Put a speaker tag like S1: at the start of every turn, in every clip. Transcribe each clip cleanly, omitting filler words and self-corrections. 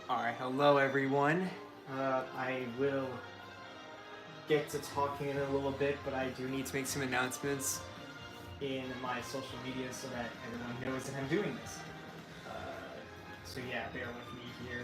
S1: Alright, hello everyone. I will get to talking in a little bit, but I do need to make some announcements in my social media so that everyone knows that I'm doing this. So yeah, bear with me here.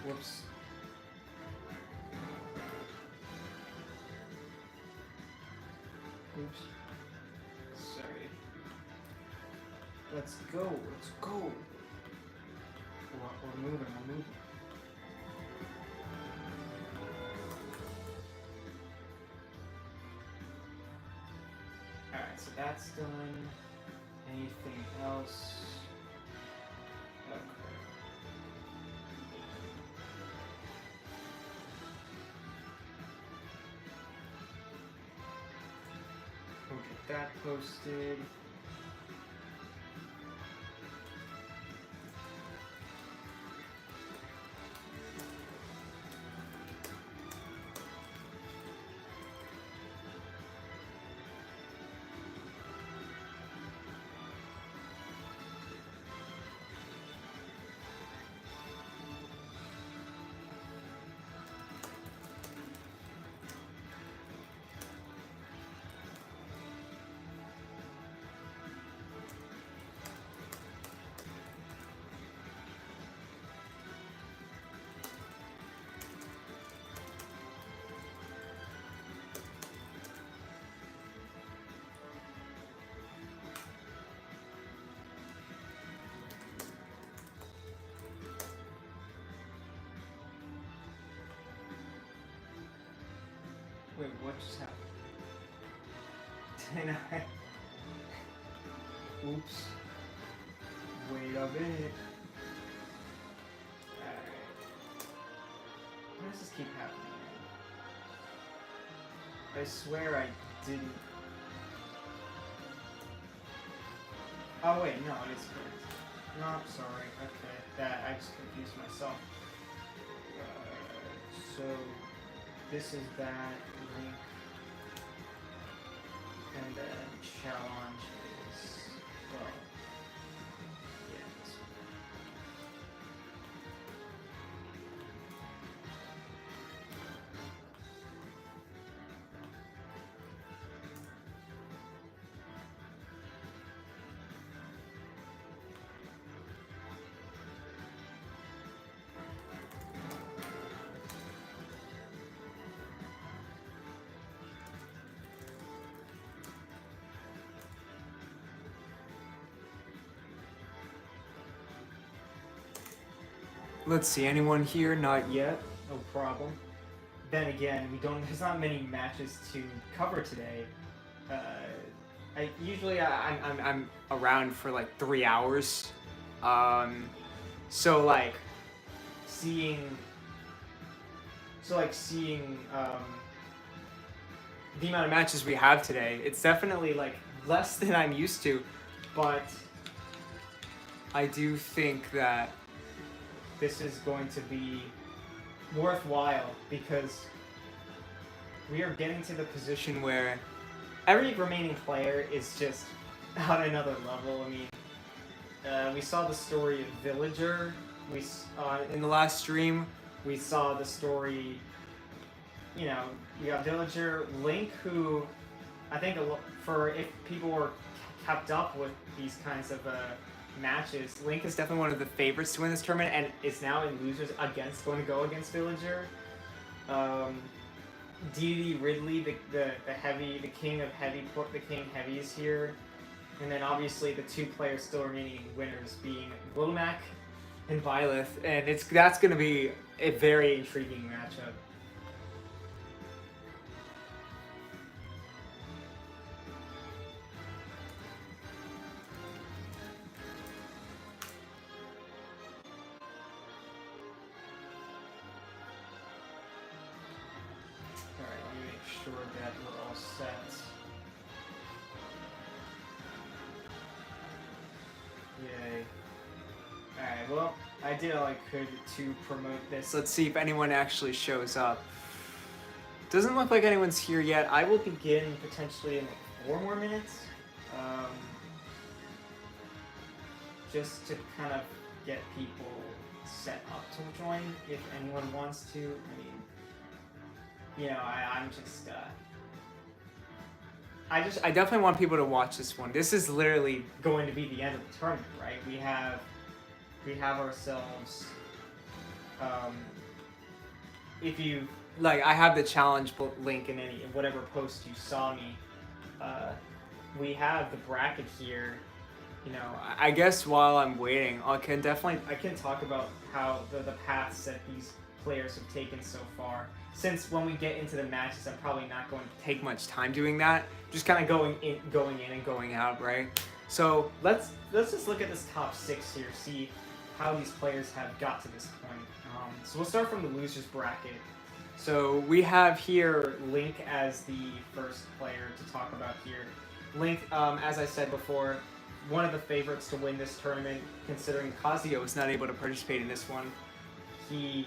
S1: Whoops. Oops. Sorry. Let's go. Let's go. We're moving. We're moving. Alright, so that's done. Anything else? Okay. We'll get that posted. Wait, what just happened? Did I? Oops. Wait a minute. Alright. Why does this keep happening? I swear I didn't. Oh wait, no, it is correct. No, I'm sorry. Okay, that I just confused myself. So this is that link, and then challenge is well. Yeah. This one. Let's see, anyone here? Not yet. No problem. Then again, there's not many matches to cover today. I'm around for like 3 hours. So like seeing the amount of matches we have today, it's definitely like less than I'm used to, but I do think that this is going to be worthwhile because we are getting to the position where every remaining player is just on another level. I mean, we saw the story of Villager. In the last stream, we saw the story. You know, we got Villager, Link, who I think if people were kept up with these kinds of matches, Link is definitely one of the favorites to win this tournament, and is now in losers going to go against Villager. DD Ridley, the king heavy is here, and then obviously the two players still remaining winners being Littlemak and Byleth, and that's going to be a very intriguing matchup. all set. Yay. Alright, well, I did all I could to promote this. Let's see if anyone actually shows up. Doesn't look like anyone's here yet. I will begin potentially in like 4 more minutes. Just to kind of get people set up to join if anyone wants to. I mean, you know, I definitely want people to watch this one. This is literally going to be the end of the tournament, right? We have ourselves, if you, like, I have the challenge link in whatever post you saw me. We have the bracket here. You know, I guess while I'm waiting, I can talk about how the paths that these players have taken so far. Since when we get into the matches, I'm probably not going to take much time doing that. Just kind of going in and going out, right? So let's just look at this top 6 here, see how these players have got to this point. So we'll start from the losers bracket. So we have here Link as the first player to talk about here. Link, as I said before, one of the favorites to win this tournament, considering Kazuyo was not able to participate in this one. He,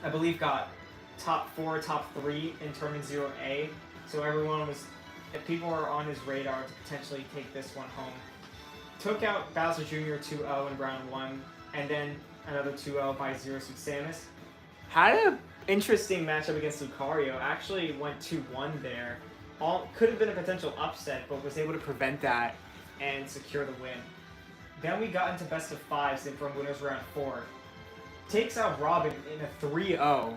S1: I believe, got top 4, top 3 in Tournament 0A, so if people were on his radar to potentially take this one home. Took out Bowser Jr. 2-0 in round 1, and then another 2-0 by Zero Suit Samus. Had an interesting matchup against Lucario, actually went 2-1 there. Could have been a potential upset, but was able to prevent that and secure the win. Then we got into best of 5s from winners round 4. Takes out Robin in a 3-0.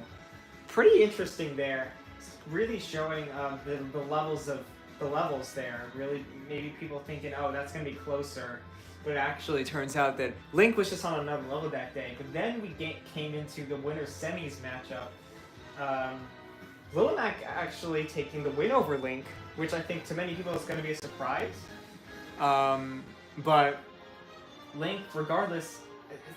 S1: Pretty interesting there. Really showing the levels there. Really, maybe people thinking, oh, that's gonna be closer. But it actually turns out that Link was just on another level that day. But then we came into the winners semis matchup. Lilac actually taking the win over Link, which I think to many people is going to be a surprise. But Link, regardless,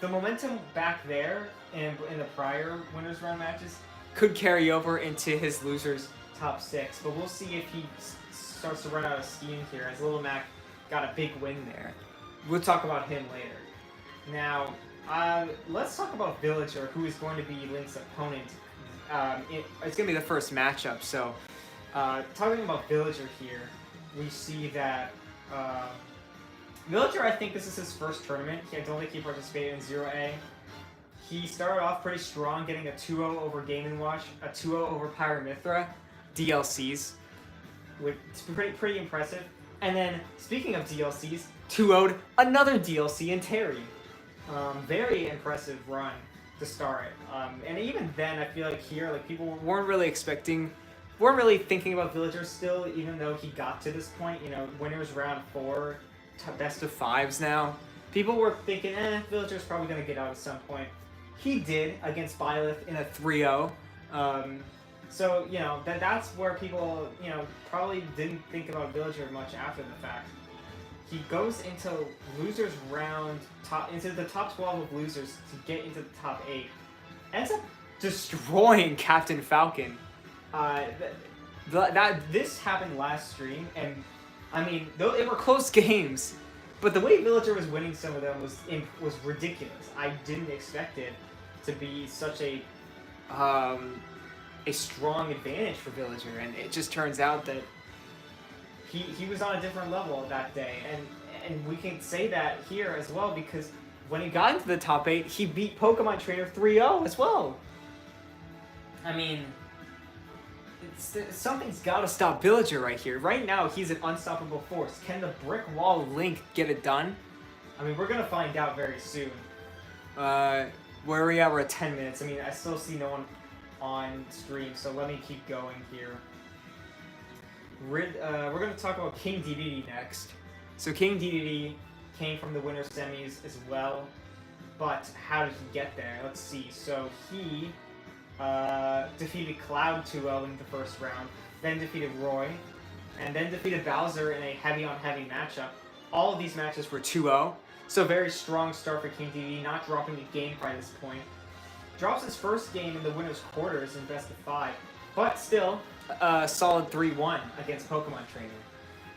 S1: the momentum back there in the prior winners round matches could carry over into his losers top 6. But we'll see if he starts to run out of steam here, as Lil Mac got a big win there. We'll talk about him later. Now, let's talk about Villager, who is going to be Link's opponent. It's going to be the first matchup. So, talking about Villager here, we see that Villager, I think this is his first tournament. I don't think he participated in 0A. He started off pretty strong, getting a 2-0 over Game & Watch, a 2-0 over Pyramithra, DLCs, which is pretty impressive. And then, speaking of DLCs, 2-0'd another DLC in Terry. Very impressive run to start. And even then, I feel like here, like, people weren't really thinking about Villager still, even though he got to this point. You know, winners round 4, best of 5s now. People were thinking, Villager's probably going to get out at some point. He did against Byleth in a 3-0. So, you know, that's where people, you know, probably didn't think about Villager much after the fact. He goes into losers round, into the top 12 of losers to get into the top 8. Ends up destroying Captain Falcon. This happened last stream, and I mean, though they were close games, but the way Villager was winning some of them was ridiculous. I didn't expect it to be such a strong advantage for Villager, and it just turns out that he was on a different level that day, and we can say that here as well, because when he got into the top 8, he beat Pokemon Trainer 3-0 as well. I mean, something's got to stop Villager right here. Right now, he's an unstoppable force. Can the brick wall Link get it done? I mean, we're going to find out very soon. Where are we at? We're at 10 minutes. I mean, I still see no one on stream, so let me keep going here. We're going to talk about King DDD next. So King DDD came from the winner semis as well, but how did he get there? Let's see. So he defeated Cloud 2-0 in the first round, then defeated Roy, and then defeated Bowser in a heavy-on-heavy matchup. All of these matches were 2-0, so very strong start for King DDD, not dropping a game by this point. Drops his first game in the winner's quarters in best of 5, but still, a solid 3-1 against Pokemon Trainer.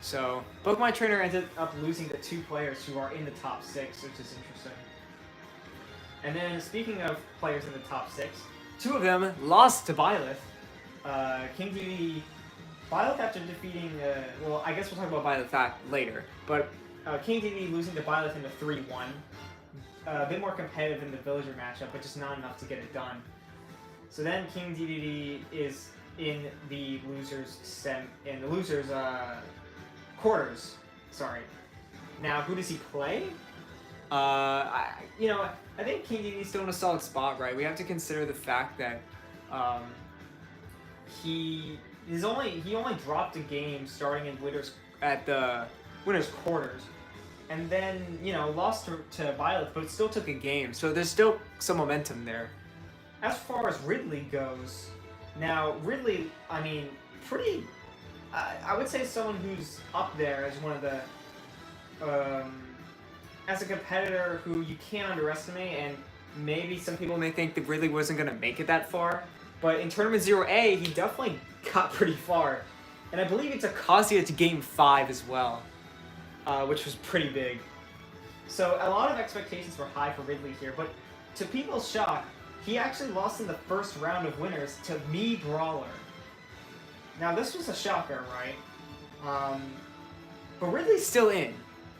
S1: So Pokemon Trainer ended up losing to 2 players who are in the top 6, which is interesting. And then speaking of players in the top 6, 2 of them lost to Byleth. King DD, Byleth after defeating, well, I guess we'll talk about Byleth later, but King DD losing to Byleth in the 3-1. A bit more competitive in the Villager matchup, but just not enough to get it done. So then King DDD is in the losers quarters. Sorry. Now, who does he play? I think King DDD is still in a solid spot, right? We have to consider the fact that he only dropped a game starting in the winners quarters. And then, lost to Byleth, but it still took a game. So there's still some momentum there. As far as Ridley goes, now, Ridley, I mean, I would say someone who's up there as one of the, as a competitor who you can't underestimate, and maybe some people may think that Ridley wasn't going to make it that far. But in Tournament 0A, he definitely got pretty far. And I believe he took Kazuya to Game 5 as well. Which was pretty big. So a lot of expectations were high for Ridley here, but to people's shock, he actually lost in the first round of winners to Mii Brawler. Now this was a shocker, right? But Ridley's still in.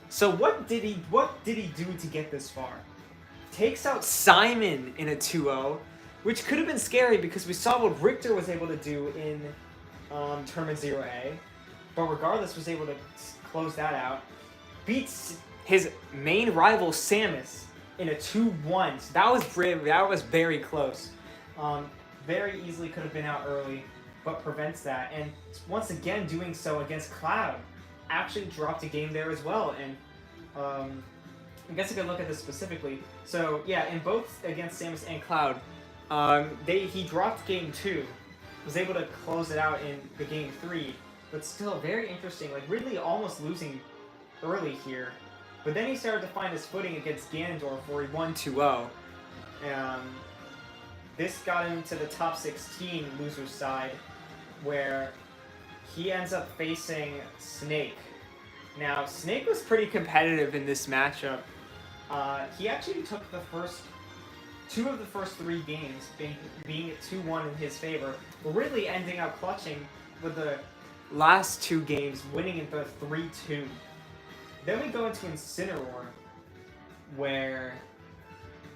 S1: So what did he do to get this far? Takes out Simon in a 2-0, which could have been scary because we saw what Richter was able to do in Tournament 0A, but regardless was able to close that out. Beats his main rival Samus in a 2-1. So that was very close. Very easily could have been out early, but prevents that. And once again doing so against Cloud. Actually dropped a game there as well. And I guess I could look at this specifically. So yeah, in both against Samus and Cloud, he dropped game 2. Was able to close it out in the game 3. But still very interesting. Like Ridley almost losing early here, but then he started to find his footing against Ganondorf where he won 2-0. This got him to the top 16 loser's side, where he ends up facing Snake. Now, Snake was pretty competitive in this matchup. He actually took the two of the first 3 games, being 2-1 in his favor, but Ridley ending up clutching with the last 2 games, winning in the 3-2. Then we go into Incineroar,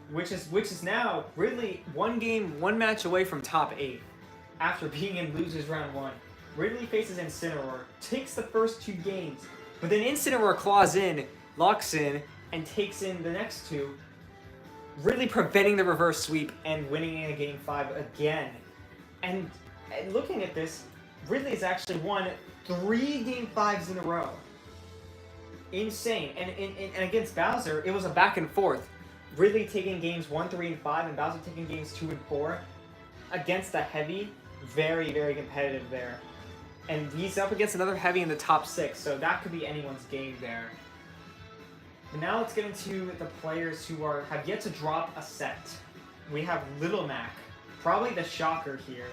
S1: which is now Ridley 1 match away from top 8 after being in losers round 1. Ridley faces Incineroar, takes the first 2 games, but then Incineroar locks in, and takes in the next 2, Ridley preventing the reverse sweep and winning in Game 5 again. And looking at this, Ridley has actually won 3 Game 5s in a row. Insane. And against Bowser, it was a back and forth. Ridley taking games 1, 3, and 5, and Bowser taking games 2 and 4. Against a heavy, very, very competitive there. And he's up against another heavy in the top 6, so that could be anyone's game there. But now let's get into the players who have yet to drop a set. We have Little Mac, probably the shocker here.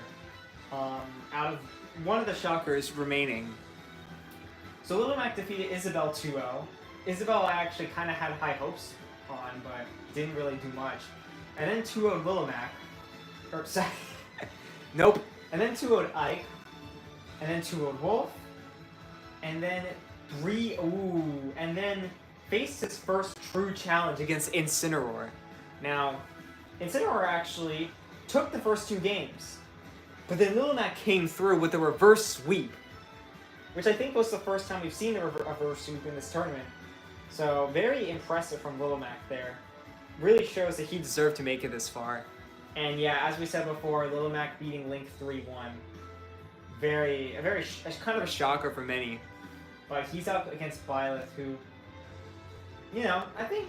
S1: Out of one of the shockers remaining. So Little Mac defeated Isabelle 2-0. Isabelle I actually kind of had high hopes on, but didn't really do much. And then 2-0'd Little Mac. Or, sorry. Nope. And then 2-0'd Ike. And then 2-0'd Wolf. And then and then faced his first true challenge against Incineroar. Now, Incineroar actually took the first 2 games. But then Little Mac came through with a reverse sweep, which I think was the first time we've seen a reverse sweep in this tournament. So very impressive from Little Mac there. Really shows that he deserved to make it this far. And yeah, as we said before, Little Mac beating Link 3-1. Kind of a shocker for many. But he's up against Byleth, who, I think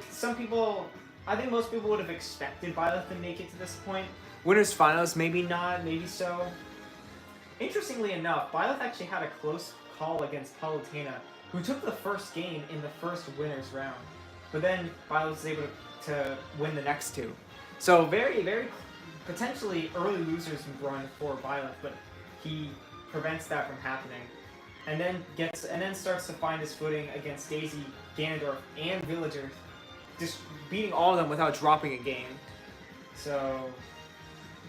S1: most people would have expected Byleth to make it to this point. Winners finals, maybe not, maybe so. Interestingly enough, Byleth actually had a close call against Palutena, who took the first game in the first winners round. But then Byleth was able to win the next 2. So very, very potentially early losers run for Byleth, but he prevents that from happening, and then starts to find his footing against Daisy, Ganondorf, and Villager, just beating all of them without dropping a game. So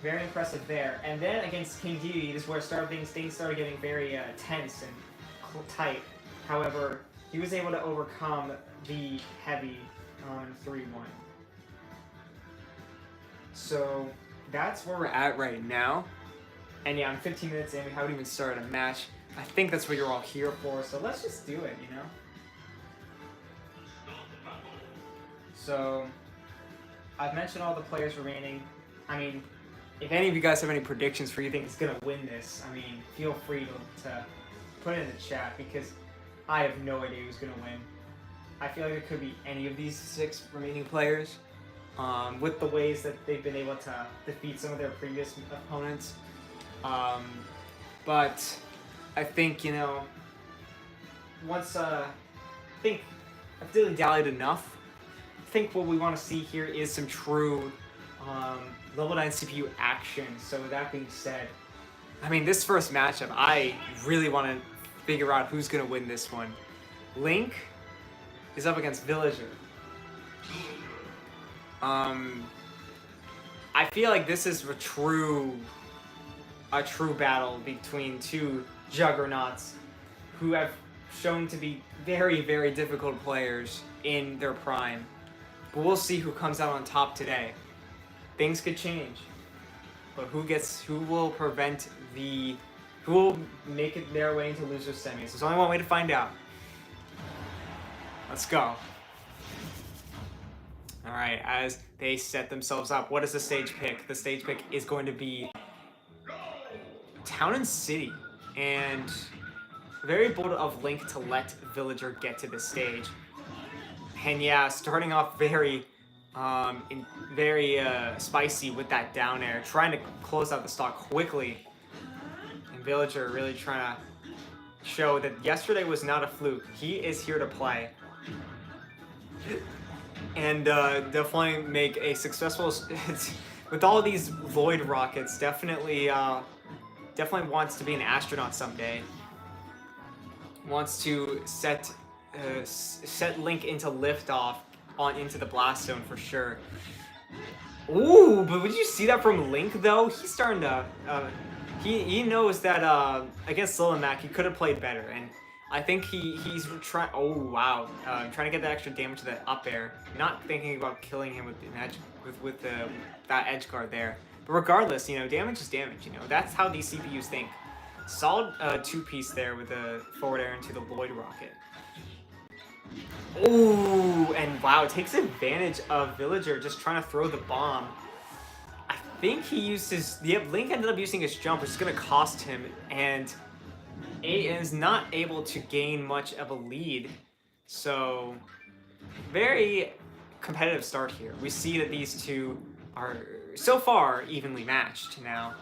S1: very impressive there. And then against King Dedede, this is where things started getting very tense and tight. However, he was able to overcome the heavy on 3-1. So that's where we're at right now. And yeah, I'm 15 minutes in. We haven't even started a match. I think that's what you're all here for. So let's just do it, you know? So I've mentioned all the players remaining. I mean, if any of you guys have any predictions for who you think is going to win this, I mean, feel free to put it in the chat, because I have no idea who's going to win. I feel like it could be any of these 6 remaining players, with the ways that they've been able to defeat some of their previous opponents. But I think, you know, once I think I've dilly-dallied enough. I think what we want to see here is some true level 9 CPU action. So with that being said, I mean, this first matchup, I really want to figure out who's going to win this one. Link is up against Villager. I feel like this is a true battle between 2 juggernauts who have shown to be very, very difficult players in their prime. But we'll see who comes out on top today. Things could change, but who will make it their way into loser semis? There's only one way to find out. Let's go. All right, as they set themselves up, what is the stage pick? The stage pick is going to be Town and City, and very bold of Link to let Villager get to this stage. And yeah, starting off very spicy with that down air, trying to close out the stock quickly. And Villager really trying to show that yesterday was not a fluke. He is here to play. And definitely make a successful... with all of these Void rockets, definitely wants to be an astronaut someday. Wants to set Link into liftoff into the blast zone for sure. Ooh, but would you see that from Link though? He's starting to he knows that against Lilimac he could have played better, and I think he's trying. Oh wow, trying to get that extra damage to the up air, not thinking about killing him with that edge guard there. But regardless, you know, damage is damage. You know, that's how these CPUs think. Solid 2-piece there with the forward air into the Void rocket. Ooh, and wow, takes advantage of Villager just trying to throw the bomb. I think he used his... Yep, Link ended up using his jump, which is going to cost him, and is not able to gain much of a lead. So, very competitive start here. We see that these two are so far evenly matched now.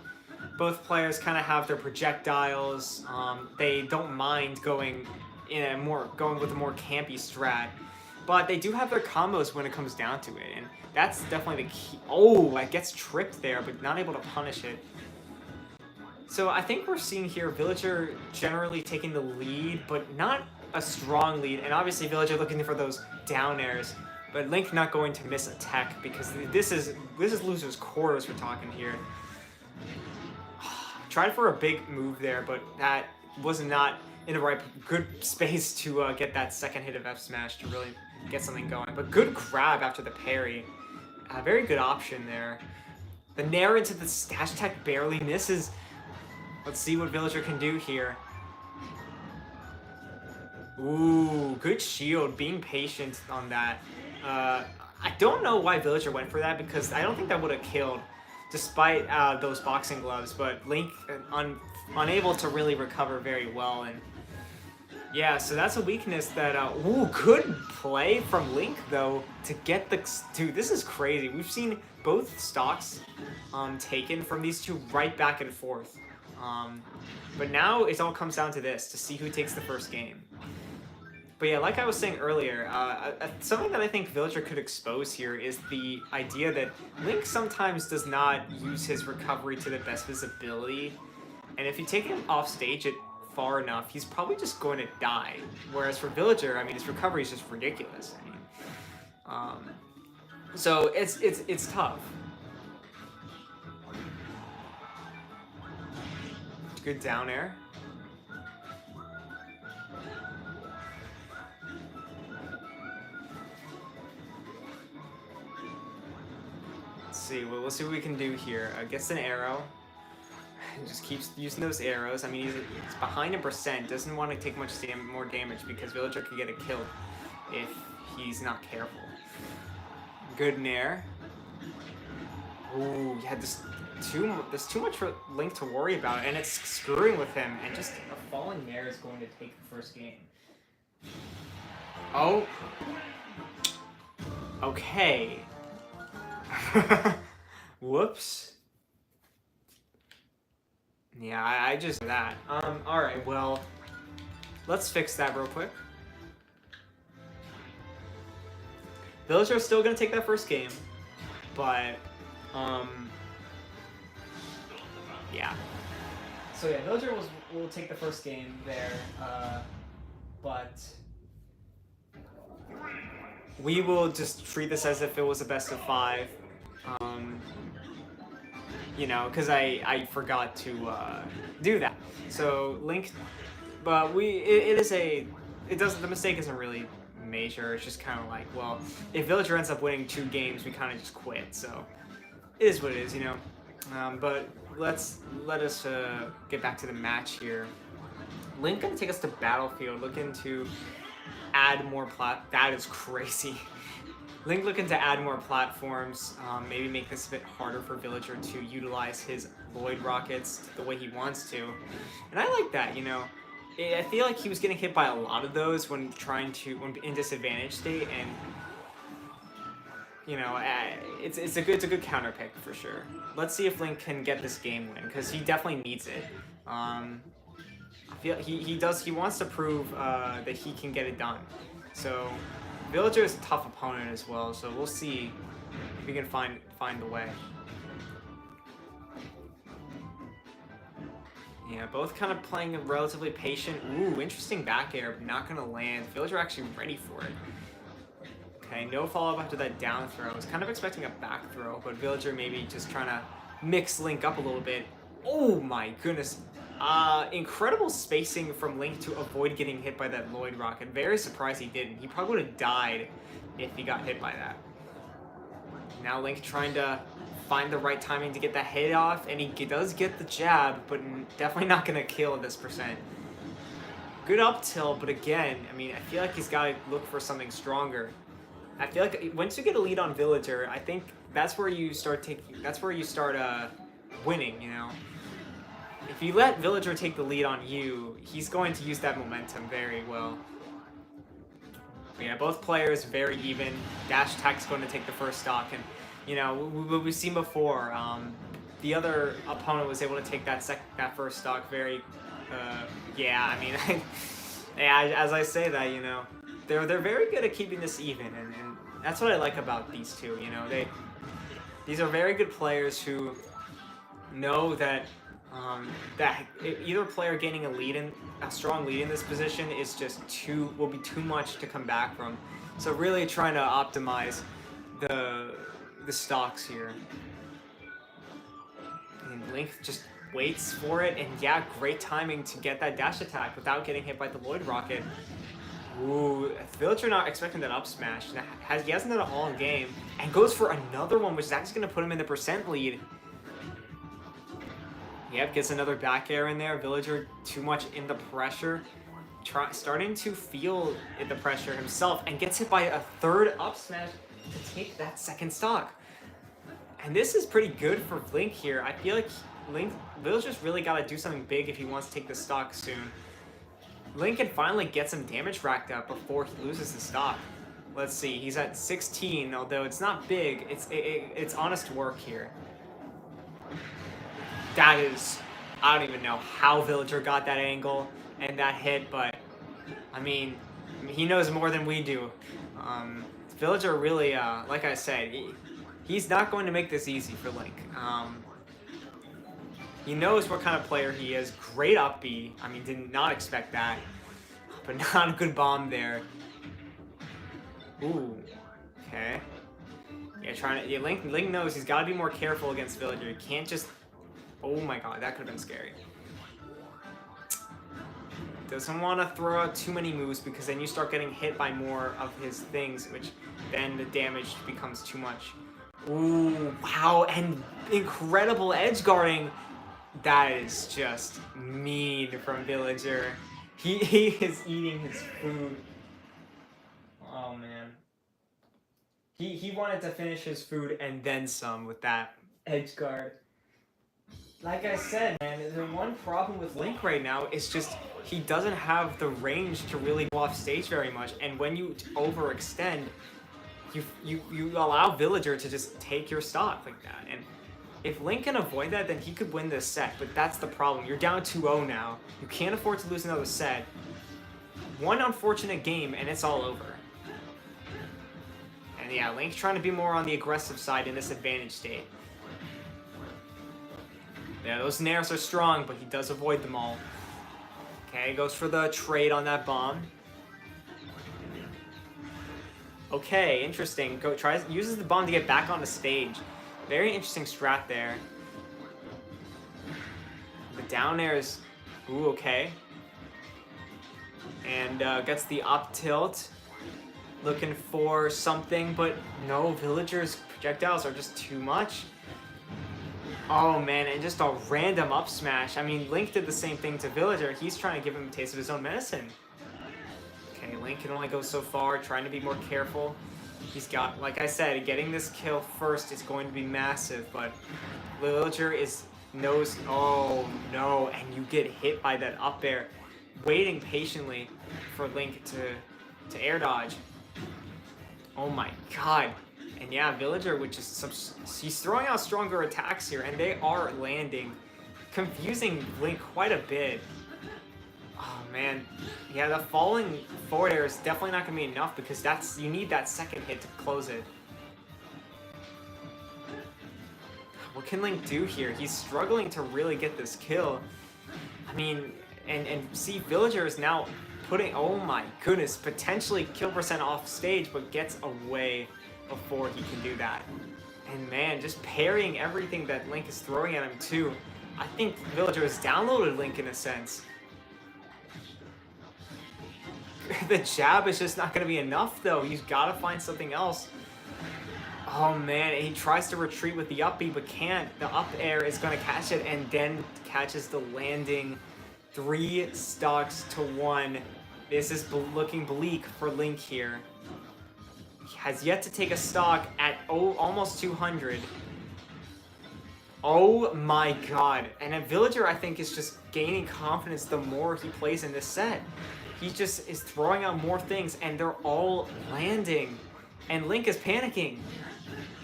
S1: Both players kind of have their projectiles. They don't mind going with a more campy strat, but they do have their combos when it comes down to it, and that's definitely the key. Oh, it gets tripped there, but not able to punish it. So I think we're seeing here Villager generally taking the lead, but not a strong lead, and obviously Villager looking for those down airs, but Link not going to miss a tech, because this is loser's quarters we're talking here. Tried for a big move there, but that was not in the right good space to get that second hit of F smash to really get something going. But good grab after the parry. Very good option there. The nair into the stash tech barely misses. Let's see what Villager can do here. Ooh, good shield. Being patient on that. I don't know why Villager went for that, because I don't think that would have killed despite those boxing gloves, but Link unable to really recover very well. And yeah, so that's a weakness that, ooh, good play from Link though to get the, dude, this is crazy. We've seen both stocks taken from these two right back and forth. But now it all comes down to this, to see who takes the first game. But yeah, like I was saying earlier, something that I think Villager could expose here is the idea that Link sometimes does not use his recovery to the best visibility. And if you take him off stage it far enough, he's probably just going to die. Whereas for Villager, I mean, his recovery is just ridiculous. I mean, so it's tough. Good down air. Let's see. Well, we'll see what we can do here. Gets an arrow. Just keeps using those arrows. I mean, he's behind in percent. Doesn't want to take much more damage because Villager can get a kill if he's not careful. Good nair. Ooh, yeah, there's too much for Link to worry about, and it's screwing with him. And just a falling nair is going to take the first game. Oh. Okay. Whoops. Yeah, I just that. Alright, well, let's fix that real quick. Villager's still gonna take that first game, but, yeah. So yeah, Villager will take the first game there, but we will just treat this as if it was a best of 5. You know, because I forgot to do that. So Link, but the mistake isn't really major. It's just kind of like, well, if Villager ends up winning 2 games, we kind of just quit. So it is what it is, you know. But let us get back to the match here. Link gonna take us to Battlefield, looking to add more that is crazy. Link looking to add more platforms, maybe make this a bit harder for Villager to utilize his Lloyd rockets the way he wants to. And I like that, you know. I feel like he was getting hit by a lot of those when in disadvantage state, and you know, it's a good counter pick for sure. Let's see if Link can get this game win, because he definitely needs it. I feel he wants to prove that he can get it done. So Villager is a tough opponent as well, so we'll see if we can find the way. Yeah, both kind of playing relatively patient. Ooh, interesting back air, but not gonna land. Villager actually ready for it. Okay, no follow-up after that down throw. I was kind of expecting a back throw, but Villager maybe just trying to mix Link up a little bit. Oh my goodness. Incredible spacing from Link to avoid getting hit by that Lloyd rocket. Very surprised he didn't. He probably would have died if he got hit by that. Now Link trying to find the right timing to get that hit off, and he does get the jab, but definitely not going to kill at this percent. Good up tilt, but again, I mean, I feel like he's got to look for something stronger. I feel like once you get a lead on Villager, I think that's where you start winning, you know. If you let Villager take the lead on you, he's going to use that momentum very well. But yeah, both players very even. Dash attack's going to take the first stock, and you know what we've seen before. The other opponent was able to take that first stock very. Yeah, I mean, yeah, as I say that, you know, they're very good at keeping this even, and that's what I like about these two. You know, these are very good players who know that. That either player gaining a strong lead in this position is just will be too much to come back from. So really trying to optimize the stocks here. And Link just waits for it, and yeah, great timing to get that dash attack without getting hit by the Lloyd rocket. Ooh, Villager not expecting that up smash. He hasn't done it all in game, and goes for another one, which is actually going to put him in the percent lead. Yep, gets another back air in there. Villager too much in the pressure. Starting to feel the pressure himself, and gets hit by a third up smash to take that second stock. And this is pretty good for Link here. I feel like Villager's really got to do something big if he wants to take the stock soon. Link can finally get some damage racked up before he loses the stock. Let's see, he's at 16, although it's not big. It's honest work here. That is, I don't even know how Villager got that angle and that hit, but I mean, he knows more than we do. Villager really, like I said, he's not going to make this easy for Link. He knows what kind of player he is. Great up B. I mean, did not expect that. But not a good bomb there. Ooh. Okay. Yeah, Link knows he's got to be more careful against Villager. He can't just... Oh my god, that could have been scary. Doesn't want to throw out too many moves because then you start getting hit by more of his things, which then the damage becomes too much. Ooh, wow, and incredible edge guarding. That is just mean from Villager. He is eating his food. Oh man. He wanted to finish his food and then some with that edge guard. Like I said, man, the one problem with Link right now is just he doesn't have the range to really go off stage very much, and when you overextend, you allow Villager to just take your stock like that. And if Link can avoid that, then he could win this set, but that's the problem. You're down 2-0 now. You can't afford to lose another set. One unfortunate game, and it's all over. And yeah, Link's trying to be more on the aggressive side in this advantage state. Yeah, those nairs are strong, but he does avoid them all. Okay, goes for the trade on that bomb. Okay, interesting. Uses the bomb to get back on the stage. Very interesting strat there. The down air is... Ooh, okay. And gets the up tilt. Looking for something, but no, Villager's projectiles are just too much. Oh man, and just a random up smash. I mean, Link did the same thing to Villager. He's trying to give him a taste of his own medicine. Okay, Link can only go so far, trying to be more careful. He's got, like I said, getting this kill first is going to be massive, but Villager knows, oh no, and you get hit by that up air, waiting patiently for Link to air dodge. Oh my god. And yeah, Villager, which is he's throwing out stronger attacks here, and they are landing, confusing Link quite a bit. Oh man, yeah, the falling forward air is definitely not gonna be enough because you need that second hit to close it. What can Link do here? He's struggling to really get this kill. I mean, and see, Villager is now putting, oh my goodness, potentially kill percent off stage, but gets away before he can do that. And man, just parrying everything that Link is throwing at him too. I think Villager has downloaded Link in a sense. The jab is just not going to be enough though. He's got to find something else. Oh man, he tries to retreat with the up B but can't. The up air is going to catch it and then catches the landing. 3 stocks to 1. This is looking bleak for Link here. He has yet to take a stock at almost 200. Oh my god. And a Villager, I think, is just gaining confidence the more he plays in this set. He just is throwing out more things, and they're all landing. And Link is panicking.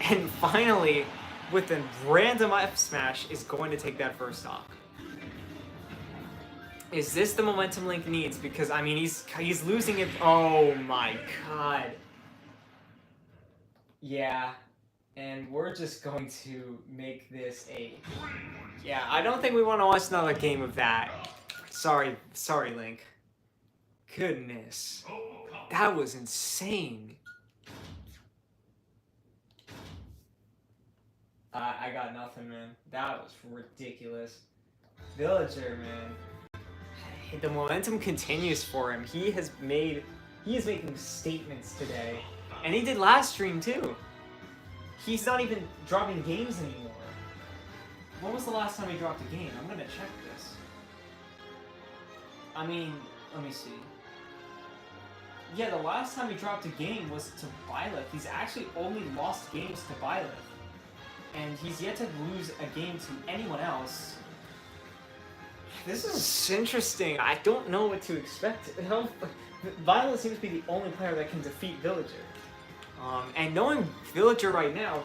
S1: And finally, with a random F smash, is going to take that first stock. Is this the momentum Link needs? Because, I mean, he's losing it. Oh my god. Yeah, and we're just going to make this yeah, I don't think we want to watch another game of that. Sorry, Link. Goodness. That was insane. I got nothing, man. That was ridiculous. Villager, man. The momentum continues for him. He is making statements today. And he did last stream too. He's not even dropping games anymore. When was the last time he dropped a game? I'm gonna check this. I mean, let me see. Yeah, the last time he dropped a game was to Byleth. He's actually only lost games to Byleth. And he's yet to lose a game to anyone else. This is interesting. I don't know what to expect. Byleth seems to be the only player that can defeat Villager. And knowing Villager right now,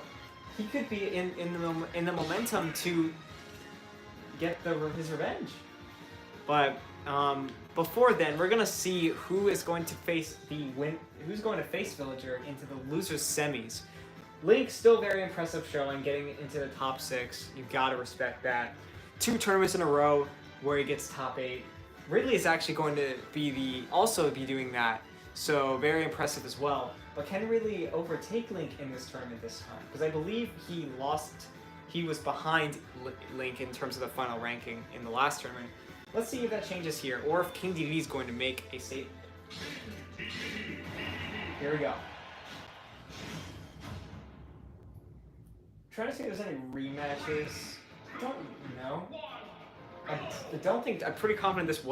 S1: he could be in the momentum to get his revenge. But before then, we're gonna see who is going to face who's going to face Villager into the losers semis. Link still very impressive showing, getting into the top 6. You've got to respect that. 2 tournaments in a row where he gets top 8. Ridley is actually going to be also be doing that, so very impressive as well. But can Ridley overtake Link in this tournament this time? Because I believe he was behind Link in terms of the final ranking in the last tournament. Let's see if that changes here, or if King DDD is going to make a statement. Here we go. Trying to see if there's any rematches. I don't know. I don't think. I'm pretty confident this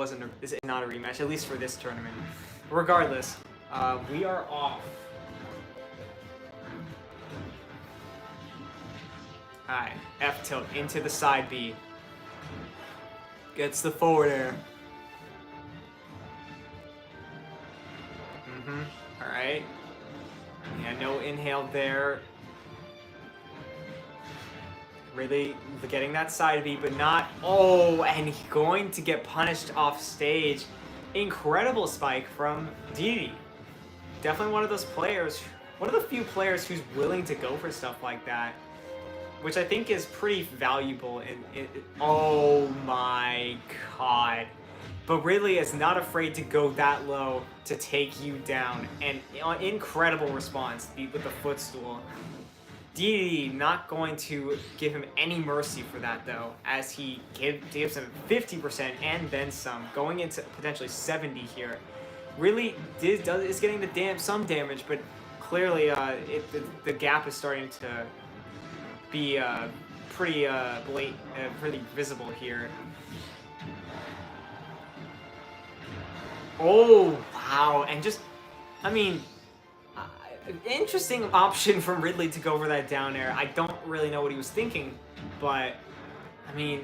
S1: is not a rematch, at least for this tournament. Regardless, we are off. Alright, F tilt into the side B. Gets the forward air. Alright. Yeah, no inhale there. Really getting that side B, but not. Oh, and he's going to get punished off stage. Incredible spike from DD. Definitely one of those players, one of the few players who's willing to go for stuff like that, which I think is pretty valuable. Oh my god. But Ridley is not afraid to go that low to take you down. And incredible response with the footstool. DD not going to give him any mercy for that though, as he gives him 50% and then some, going into potentially 70 here. Really is getting some damage, but clearly the gap is starting to be pretty pretty visible here. Oh wow, and just, I mean, interesting option from Ridley to go for that down air. I don't really know what he was thinking, but I mean,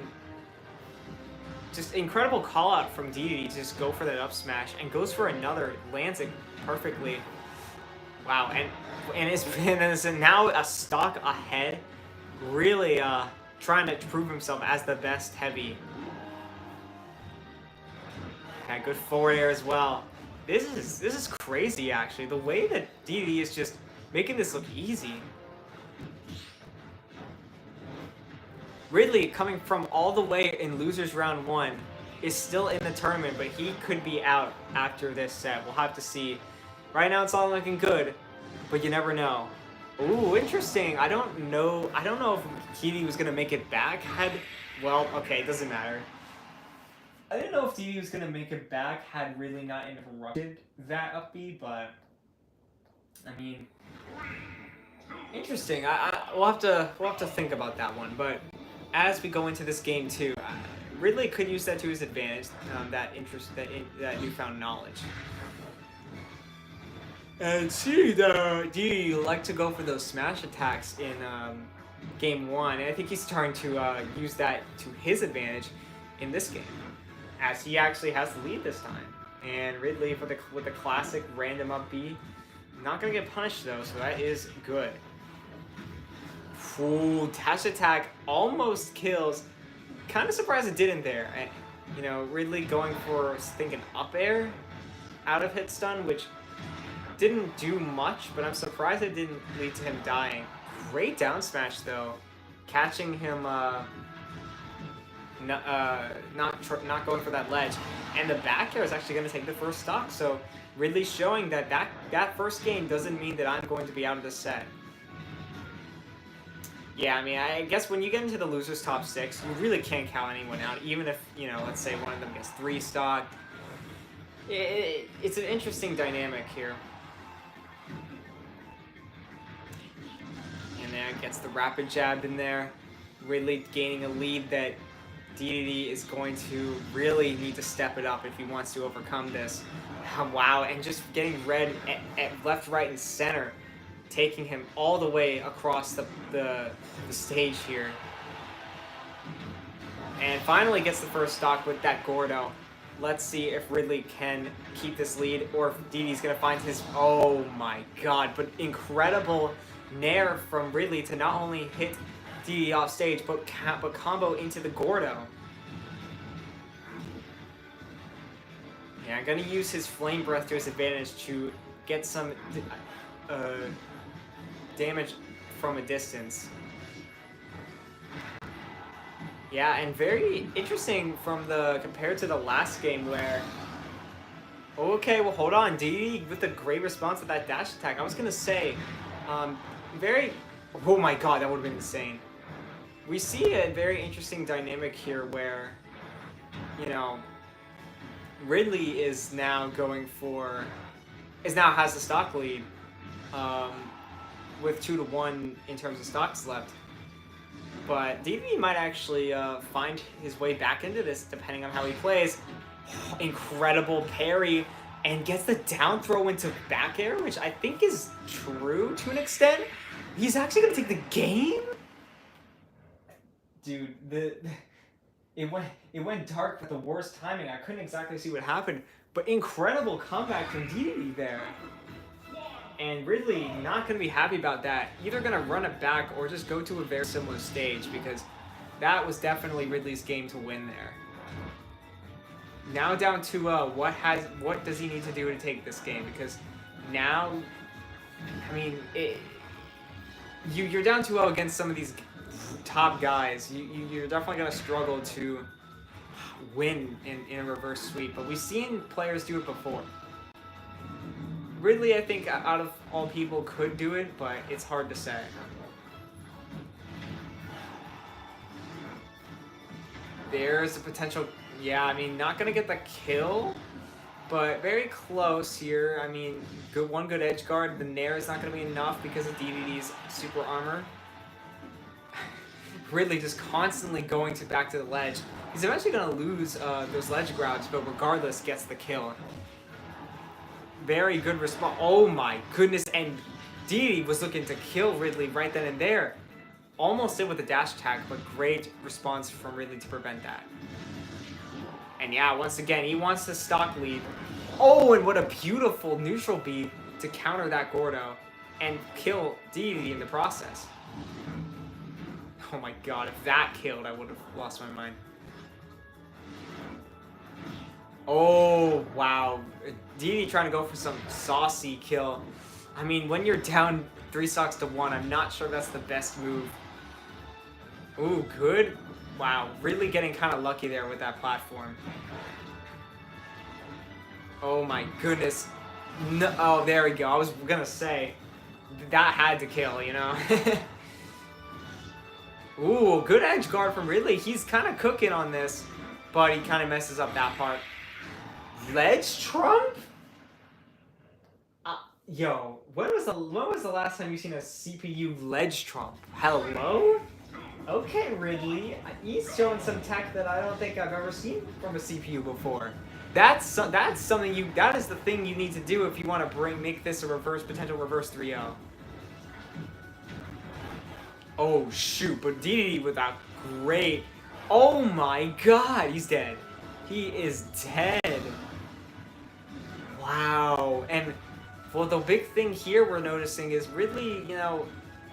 S1: just incredible call out from DD to just go for that up smash and goes for another, lands it perfectly. Wow, and it's now a stock ahead, really trying to prove himself as the best heavy. Okay, good forward air as well. This is crazy, actually. The way that DD is just making this look easy. Ridley, coming from all the way in losers round 1, is still in the tournament, but he could be out after this set. We'll have to see. Right now, it's all looking good, but you never know. Ooh, interesting. I don't know if DD was gonna make it back. Well, okay, it doesn't matter. I didn't know if DD was gonna make it back had Ridley not interrupted that up B, but I mean, interesting. We'll have to think about that one. But as we go into this game too, Ridley could use that to his advantage. That newfound knowledge. And see, DD like to go for those smash attacks in game 1, and I think he's starting to use that to his advantage in this game, as he actually has the lead this time. And Ridley with the classic random up B, not gonna get punished though, so that is good. Ooh, dash attack almost kills. Kind of surprised it didn't there. And, you know, Ridley going for thinking up air out of hit stun, which didn't do much, but I'm surprised it didn't lead to him dying. Great down smash though, catching him not going for that ledge, and the back air is actually going to take the first stock. So Ridley showing that first game doesn't mean that I'm going to be out of this set. Yeah, I mean, I guess when you get into the losers top 6, you really can't count anyone out, even if, you know, let's say one of them gets 3 stock. It's an interesting dynamic here. And then gets the rapid jab in there. Ridley gaining a lead that DDD is going to really need to step it up if he wants to overcome this. Wow, and just getting red at left, right, and center, taking him all the way across the stage here. And finally gets the first stock with that Gordo. Let's see if Ridley can keep this lead, or if DD's going to find his... Oh my god, but incredible nair from Ridley to not only hit DD off stage, but combo into the Gordo. Yeah, I'm going to use his Flame Breath to his advantage to get some damage from a distance. Yeah, and very interesting compared to the last game where. Okay, well hold on, DD with a great response to that dash attack. I was gonna say, very. Oh my god, that would have been insane. We see a very interesting dynamic here where, you know, Ridley is now has the stock lead, with 2-1 in terms of stocks left. But DD might actually find his way back into this depending on how he plays. Incredible parry and gets the down throw into back air, which I think is true to an extent. He's actually gonna take the game? Dude, it went dark with the worst timing. I couldn't exactly see what happened, but incredible comeback from DD there. And Ridley not going to be happy about that. Either going to run it back or just go to a very similar stage, because that was definitely Ridley's game to win there. Now down to what does he need to do to take this game? Because now, I mean, you're down 2-0 against some of these top guys. You're definitely going to struggle to win in a reverse sweep. But we've seen players do it before. Ridley, I think, out of all people, could do it, but it's hard to say. There's a potential. Yeah, I mean, not gonna get the kill, but very close here. I mean, one good edge guard. The Nair is not gonna be enough because of DDD's super armor. Ridley just constantly going back to the ledge. He's eventually gonna lose those ledge grabs, but regardless, gets the kill. Very good response. Oh my goodness, and DD was looking to kill Ridley right then and there. Almost did with the dash attack, but great response from Ridley to prevent that. And yeah, once again, he wants the stock lead. Oh, and what a beautiful neutral beat to counter that Gordo and kill DD in the process. Oh my god, if that killed, I would have lost my mind. Oh, wow. DD trying to go for some saucy kill. I mean, when you're down 3 stocks to 1, I'm not sure that's the best move. Ooh, good. Wow, really getting kind of lucky there with that platform. Oh my goodness. No, oh, there we go. I was gonna say, that had to kill, you know? Ooh, good edge guard from Ridley. He's kind of cooking on this, but he kind of messes up that part. Ledge trump? Yo, when was the last time you seen a CPU ledge trump? Hello? Okay, Ridley. He's showing some tech that I don't think I've ever seen from a CPU before. That's something that is the thing you need to do if you want to make this a potential reverse 3-0. Oh shoot, but DD with that great. Oh my god, he's dead. He is dead. Wow. And well, the big thing here we're noticing is Ridley, you know,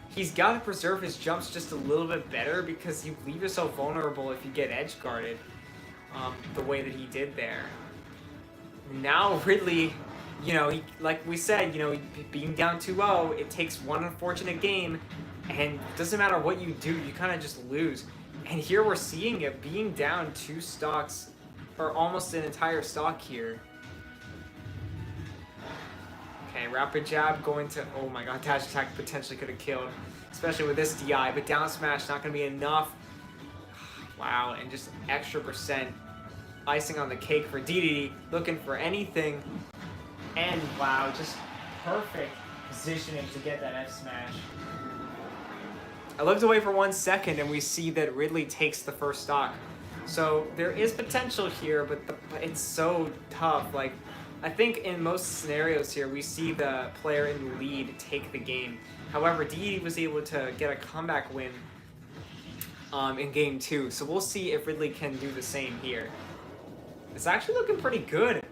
S1: he's got to preserve his jumps just a little bit better, because you leave yourself vulnerable if you get edge guarded the way that he did there. Now Ridley, you know, like we said, you know, being down 2-0, it takes one unfortunate game, and it doesn't matter what you do, you kind of just lose. And here we're seeing it, being down 2 stocks, or almost an entire stock here. Okay, rapid jab going to, oh my god, dash attack potentially could have killed, especially with this DI, but down smash not going to be enough. Wow, and just extra percent icing on the cake for DDD, looking for anything, and wow, just perfect positioning to get that F smash. I looked away for 1 second and we see that Ridley takes the first stock. So there is potential here, but it's so tough. Like, I think in most scenarios here, we see the player in the lead take the game. However, DD was able to get a comeback win in game 2. So we'll see if Ridley can do the same here. It's actually looking pretty good.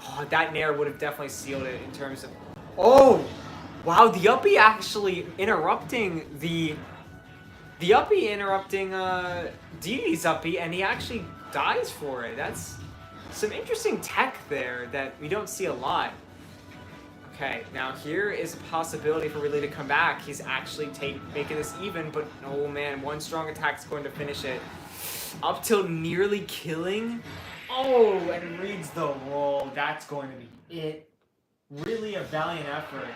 S1: Oh, that Nair would have definitely sealed it in terms of... Oh! Wow, the uppie actually interrupting the uppie interrupting DD's uppie, and he actually dies for it. That's some interesting tech there that we don't see a lot. Okay, now here is a possibility for Ridley to come back. He's actually making this even, but oh man, one strong attack is going to finish it. Up till nearly killing. Oh, and reads the roll. That's going to be it. Really a valiant effort.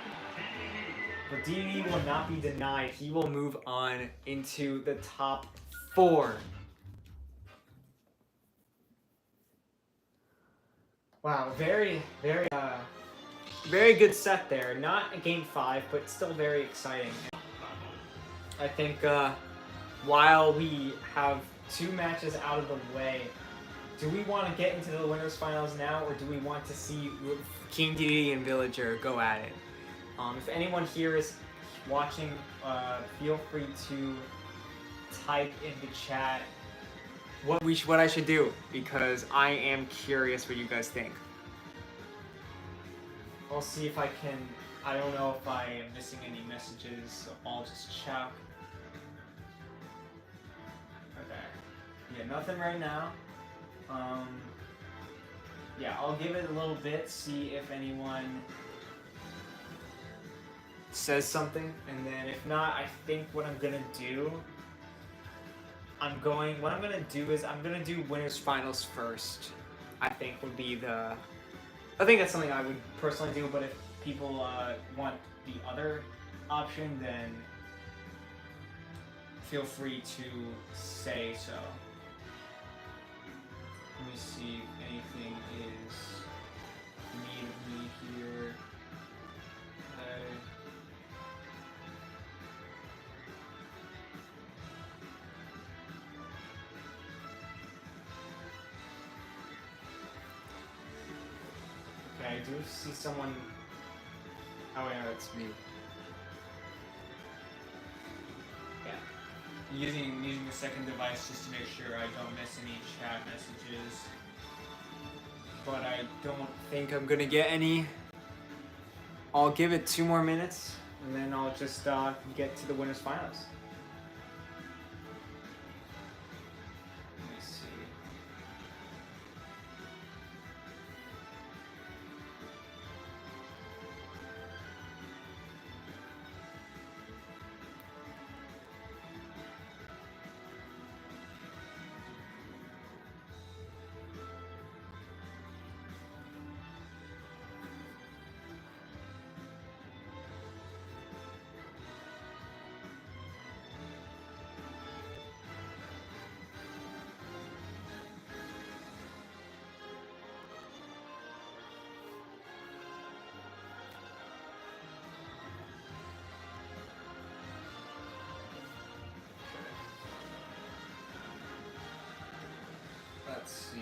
S1: But DD will not be denied. He will move on into the top 4. Wow, very good set there. Not a game 5, but still very exciting. I think while we have 2 matches out of the way, do we want to get into the winners finals now, or do we want to see King DD and Villager go at it? If anyone here is watching, feel free to type in the chat what I should do, because I am curious what you guys think. I'll see if I can. I don't know if I am missing any messages, so I'll just check. Okay. Yeah, nothing right now. Yeah, I'll give it a little bit, see if anyone says something, and then if not, I think what I'm gonna do, I'm gonna do winners finals first. I think would be I think that's something I would personally do, but if people want the other option, then feel free to say so. Let me see if anything is needed me here. Okay, I do see someone. Oh yeah, it's me. Yeah. Using the second device just to make sure I don't miss any chat messages. But I don't think I'm gonna get any. I'll give it 2 more minutes, and then I'll just get to the winners finals. Let me see. Let's see.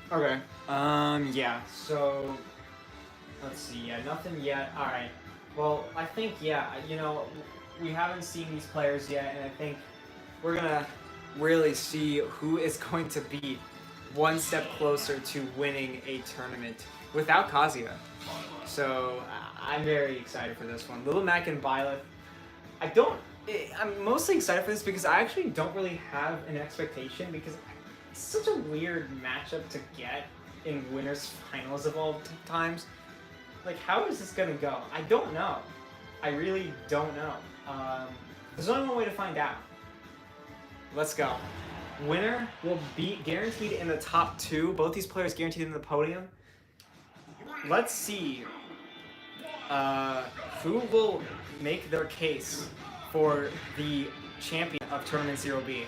S1: Okay. Yeah, so let's see. Yeah, nothing yet. All right. Well, I think, yeah, we haven't seen these players yet, and I think we're gonna really see who is going to be one step closer to winning a tournament without Kazuya. So I'm very excited for this one. Little Mac and Byleth. I'm mostly excited for this because I actually don't really have an expectation, because it's such a weird matchup to get in winners finals of all times. Like, how is this gonna go? I don't know. I really don't know. There's only one way to find out. Let's go. winner will be guaranteed in the top 2. Both these players guaranteed in the podium. Let's see who will make their case for the champion of Tournament 0B.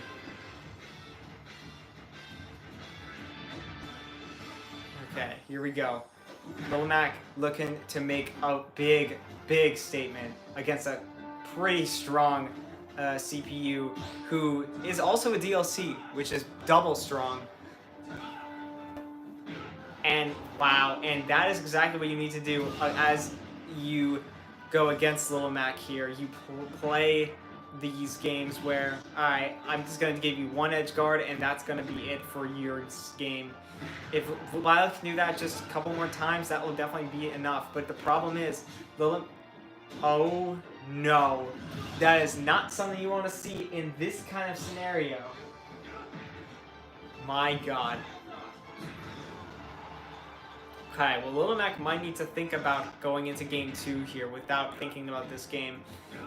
S1: Okay, here we go. Lil Mac looking to make a big, big statement against a pretty strong CPU who is also a DLC, which is double strong. And wow, and that is exactly what you need to do as you go against Lil Mac here. You play these games where, alright, I'm just going to give you one edge guard and that's going to be it for your game. If Violet can do that just a couple more times, that will definitely be enough. But the problem is, oh no, that is not something you want to see in this kind of scenario. My god. Okay, well, Lil Mac might need to think about going into game 2 here without thinking about this game,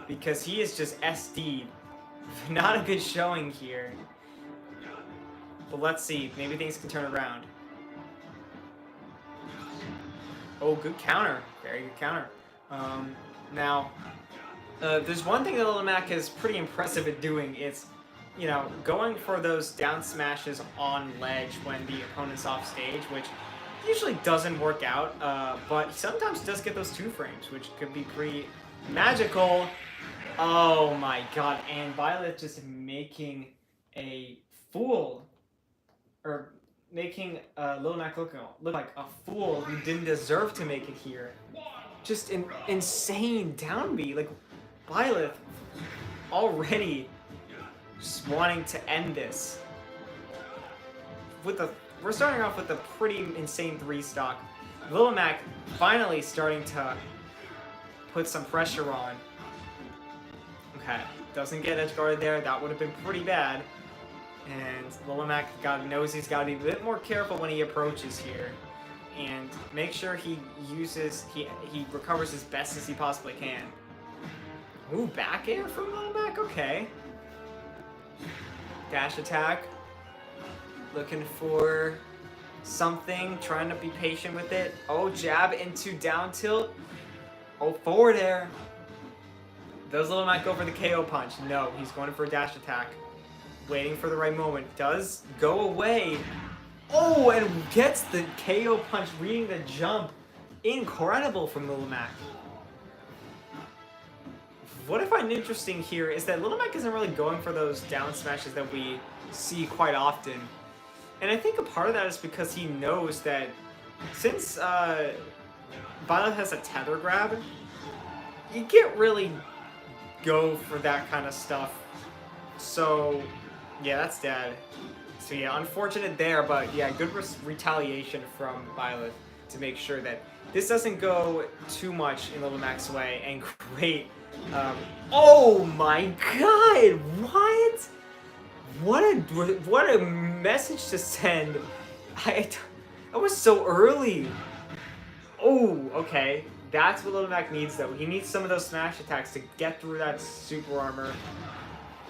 S1: because he is just SD'd. Not a good showing here. But let's see, maybe things can turn around. Oh, good counter. Very good counter. Now, there's one thing that Lil Mac is pretty impressive at doing. It's, you know, going for those down smashes on ledge when the opponent's off stage, which usually doesn't work out, but he sometimes does get those 2 frames, which could be pretty magical. Oh my god, and Violet just making a fool, or making Lil Mac look like a fool who didn't deserve to make it here. Just an insane down B. Like, Violet already just wanting to end this. We're starting off with a pretty insane 3 stock. Lil Mac finally starting to put some pressure on. Okay, doesn't get edge guarded there. That would have been pretty bad. And Lil Mac knows he's got to be a bit more careful when he approaches here, and make sure he recovers as best as he possibly can. Ooh, back air from Lil Mac. Okay. Dash attack. Looking for something, trying to be patient with it. Oh, jab into down tilt. Oh, forward air. Does Lil Mac go for the KO punch? No, he's going for a dash attack. Waiting for the right moment. Does go away. Oh, and gets the KO punch, reading the jump. Incredible from Lil Mac. What I find interesting here is that Lil Mac isn't really going for those down smashes that we see quite often. And I think a part of that is because he knows that since Violet has a tether grab, you can't really go for that kind of stuff. So, yeah, that's dead. So yeah, unfortunate there, but yeah, good retaliation from Violet to make sure that this doesn't go too much in Lil Mac's way, and great. Oh my god! What? What a message to send. That was so early. Oh, okay. That's what Lil Mac needs, though. He needs some of those smash attacks to get through that super armor.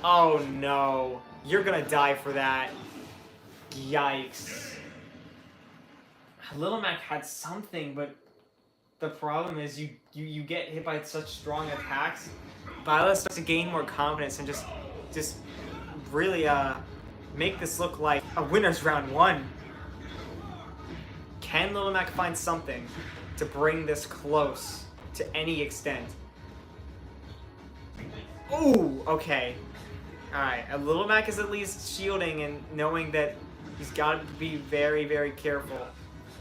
S1: Oh no. You're gonna die for that. Yikes. Lil Mac had something, but the problem is you get hit by such strong attacks. Violet starts to gain more confidence and just really make this look like a winner's round 1. Can Lil Mac find something to bring this close to any extent? Ooh, okay. Alright, Lil Mac is at least shielding and knowing that he's got to be very, very careful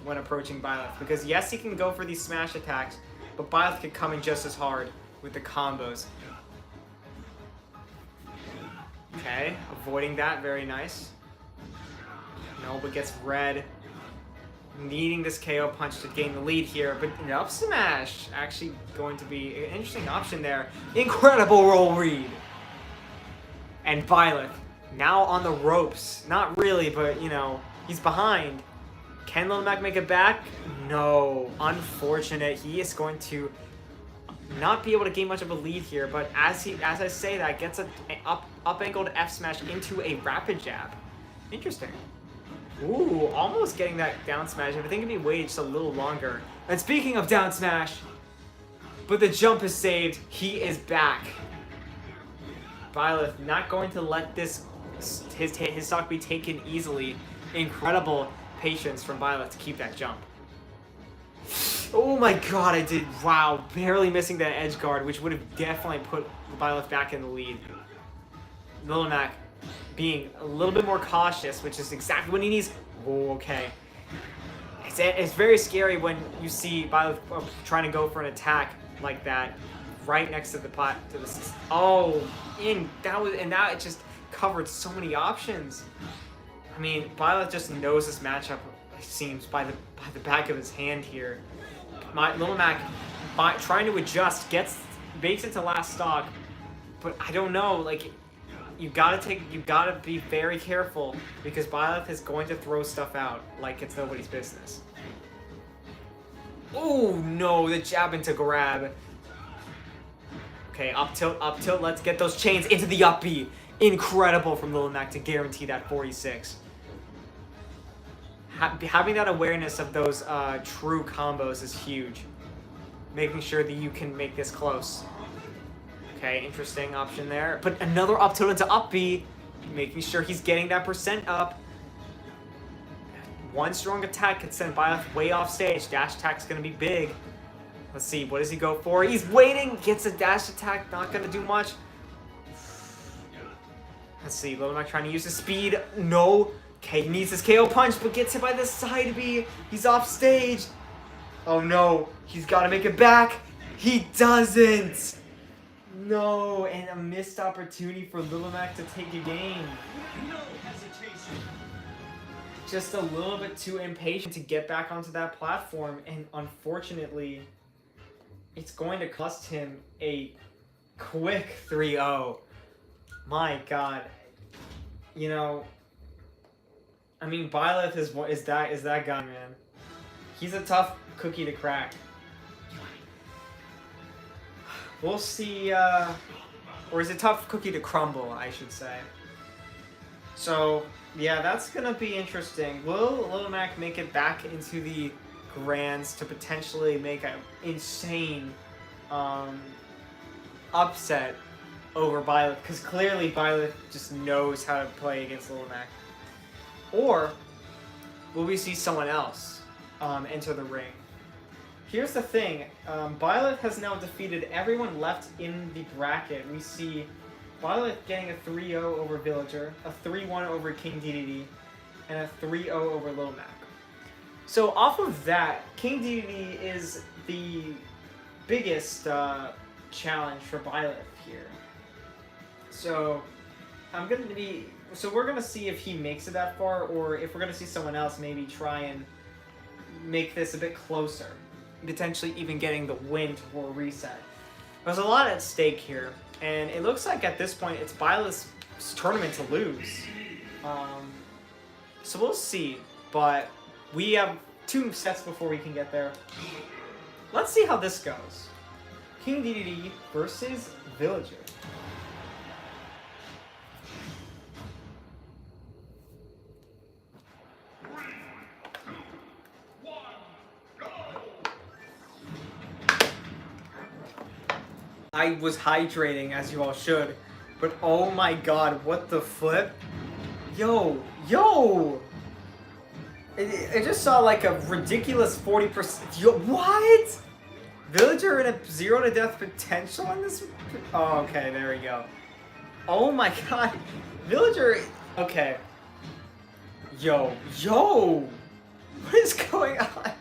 S1: when approaching Violet. Because yes, he can go for these smash attacks, but Violet can come in just as hard with the combos. Okay, avoiding that, very nice. No, but gets red. Needing this KO punch to gain the lead here, but an up smash actually going to be an interesting option there. Incredible roll read. And Violet now on the ropes. Not really, but you know, he's behind. Can Lil Mac make it back? No. Unfortunate. He is going to not be able to gain much of a lead here, but as I say that, gets an up-angled F smash into a rapid jab. Interesting. Ooh, almost getting that down smash. I think if he waited just a little longer. And speaking of down smash, but the jump is saved. He is back. Byleth not going to let this his stock be taken easily. Incredible patience from Byleth to keep that jump. Oh my god, I did. Wow, barely missing that edge guard, which would have definitely put Byleth back in the lead. Lil Mac being a little bit more cautious, which is exactly what he needs. Oh, okay. It's very scary when you see Byleth trying to go for an attack like that right next to the pot. That it just covered so many options. I mean, Byleth just knows this matchup, it seems, by the back of his hand here. Lil Mac, trying to adjust, makes it to last stock, but I don't know, like, you gotta be very careful because Byleth is going to throw stuff out like it's nobody's business. Oh no, the jab into grab. Okay, up tilt, let's get those chains into the up B. Incredible from Lil Mac to guarantee that 46. Having that awareness of those true combos is huge. Making sure that you can make this close. Okay, interesting option there. But another up tilt into up B, making sure he's getting that percent up. One strong attack could send Byleth way off stage. Dash attack's gonna be big. Let's see, what does he go for? He's waiting, gets a dash attack, not gonna do much. Let's see, Lil Mac trying to use his speed. No. Okay, he needs his KO punch, but gets hit by the side B. He's off stage. Oh no, he's gotta make it back. He doesn't. No, and a missed opportunity for Lil Mac to take a game. No hesitation. Just a little bit too impatient to get back onto that platform, and unfortunately, it's going to cost him a quick 3-0. My god. You know, I mean, Byleth is that guy, man. He's a tough cookie to crack. We'll see, or is it tough cookie to crumble, I should say. So, yeah, that's gonna be interesting. Will Lil Mac make it back into the Grands to potentially make an insane upset over Byleth? Because clearly Byleth just knows how to play against Lil Mac. Or will we see someone else enter the ring? Here's the thing, Byleth has now defeated everyone left in the bracket. We see Byleth getting a 3-0 over Villager, a 3-1 over King DDD, and a 3-0 over Lil Mac. So off of that, King DDD is the biggest challenge for Byleth here. So we're gonna see if he makes it that far, or if we're gonna see someone else maybe try and make this a bit closer, potentially even getting the win for a reset. There's a lot at stake here, and it looks like at this point it's Byleth's tournament to lose. So we'll see, but we have 2 sets before we can get there. Let's see how this goes. King DDD versus Villager. I was hydrating, as you all should, but oh my god, what the flip? Yo! I just saw like a ridiculous 40%. Yo, what? Villager in a 0 to death potential on this? Oh, okay, there we go. Oh my god. Villager. Okay. Yo. What is going on?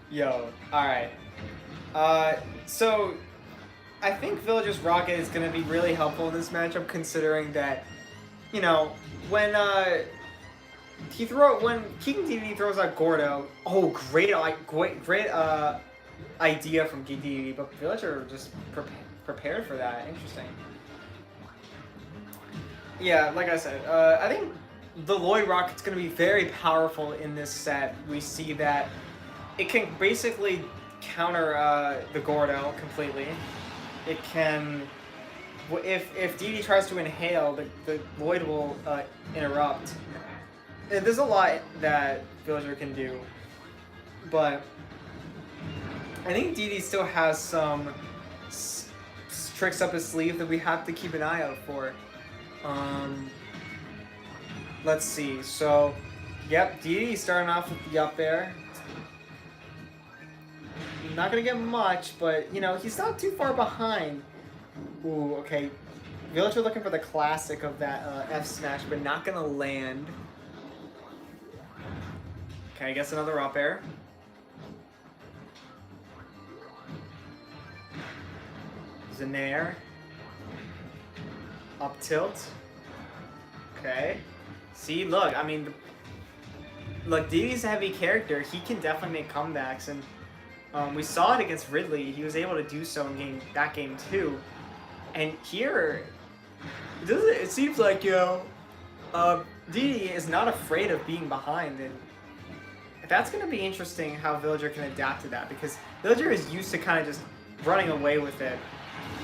S1: Yo. Alright. So I think Villager's Rocket is going to be really helpful in this matchup, considering that, you know, when King DDD throws out Gordo, oh, great idea from King DDD, but Villager just prepared for that. Interesting. Yeah, like I said, I think the Lloyd Rocket's going to be very powerful in this set. We see that it can basically counter the Gordo completely. It can if DD tries to inhale, the Lloyd will interrupt. There's a lot that Villager can do, but I think DD still has some tricks up his sleeve that we have to keep an eye out for. Let's see. So, yep, DD starting off with the up air. Not gonna get much, but you know he's not too far behind. Ooh, okay. Villager looking for the classic of that F smash, but not gonna land. Okay, I guess another up air. Nair. Up tilt. Okay. See, look, I mean, look, DD's a heavy character. He can definitely make comebacks, and we saw it against Ridley. He was able to do so in that game too. And here, it seems like, you know, DD is not afraid of being behind, and that's going to be interesting how Villager can adapt to that, because Villager is used to kind of just running away with it.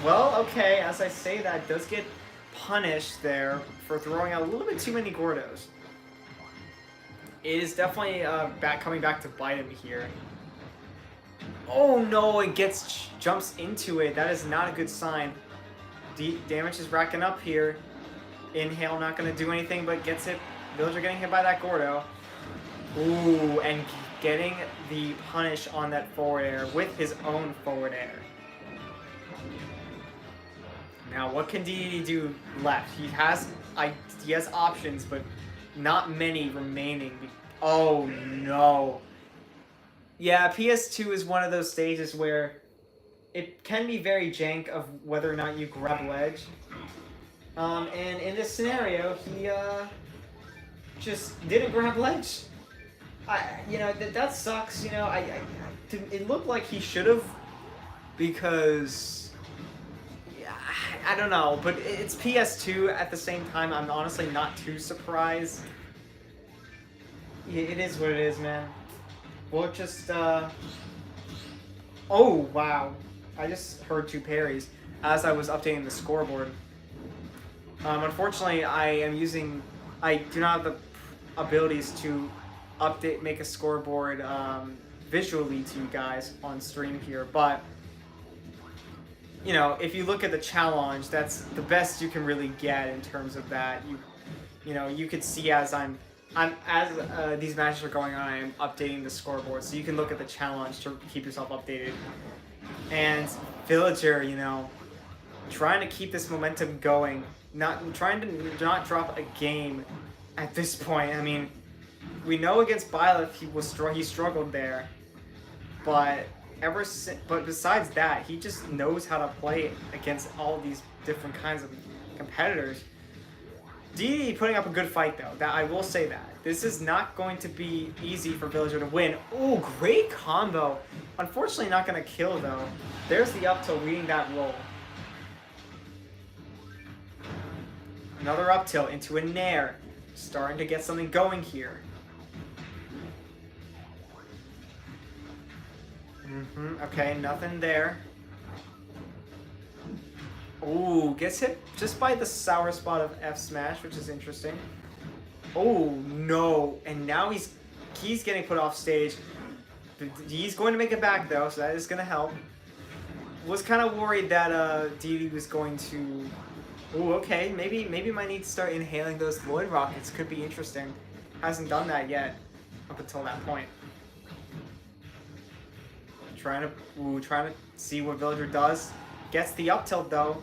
S1: Well, okay, as I say that, does get punished there for throwing out a little bit too many Gordos. It is definitely coming back to bite him here. Oh no, it jumps into it. That is not a good sign. Damage is racking up here. Inhale not going to do anything, but gets hit. Villager getting hit by that Gordo. Ooh, and getting the punish on that forward air with his own forward air. Now, what can DD do left? He has options, but not many remaining. Oh no! Yeah, PS2 is one of those stages where it can be very jank of whether or not you grab ledge. And in this scenario, he just didn't grab ledge. You know, that sucks. You know, it looked like he should have, because I don't know, but it's PS2 at the same time. I'm honestly not too surprised. It is what it is, man. We'll just, oh, wow. I just heard 2 parries as I was updating the scoreboard. Unfortunately, I do not have the abilities to make a scoreboard visually to you guys on stream here, but you know, if you look at the challenge, that's the best you can really get in terms of that. You know, you could see as these matches are going on, I am updating the scoreboard, so you can look at the challenge to keep yourself updated. And Villager, you know, trying to keep this momentum going, trying to not drop a game at this point. I mean, we know against Byleth he struggled there, but besides that, he just knows how to play against all these different kinds of competitors. DD putting up a good fight though. That I will say that. This is not going to be easy for Villager to win. Oh, great combo. Unfortunately not going to kill though. There's the up tilt reading that roll. Another up tilt into a nair. Starting to get something going here. Okay, nothing there. Ooh, gets hit just by the sour spot of F smash, which is interesting. Oh no, and now he's getting put off stage. He's going to make it back though, so that is going to help. Was kind of worried that DD was going to. Ooh, okay, maybe might need to start inhaling those Lloyd rockets. Could be interesting. Hasn't done that yet up until that point. Trying to see what Villager does. Gets the up tilt though.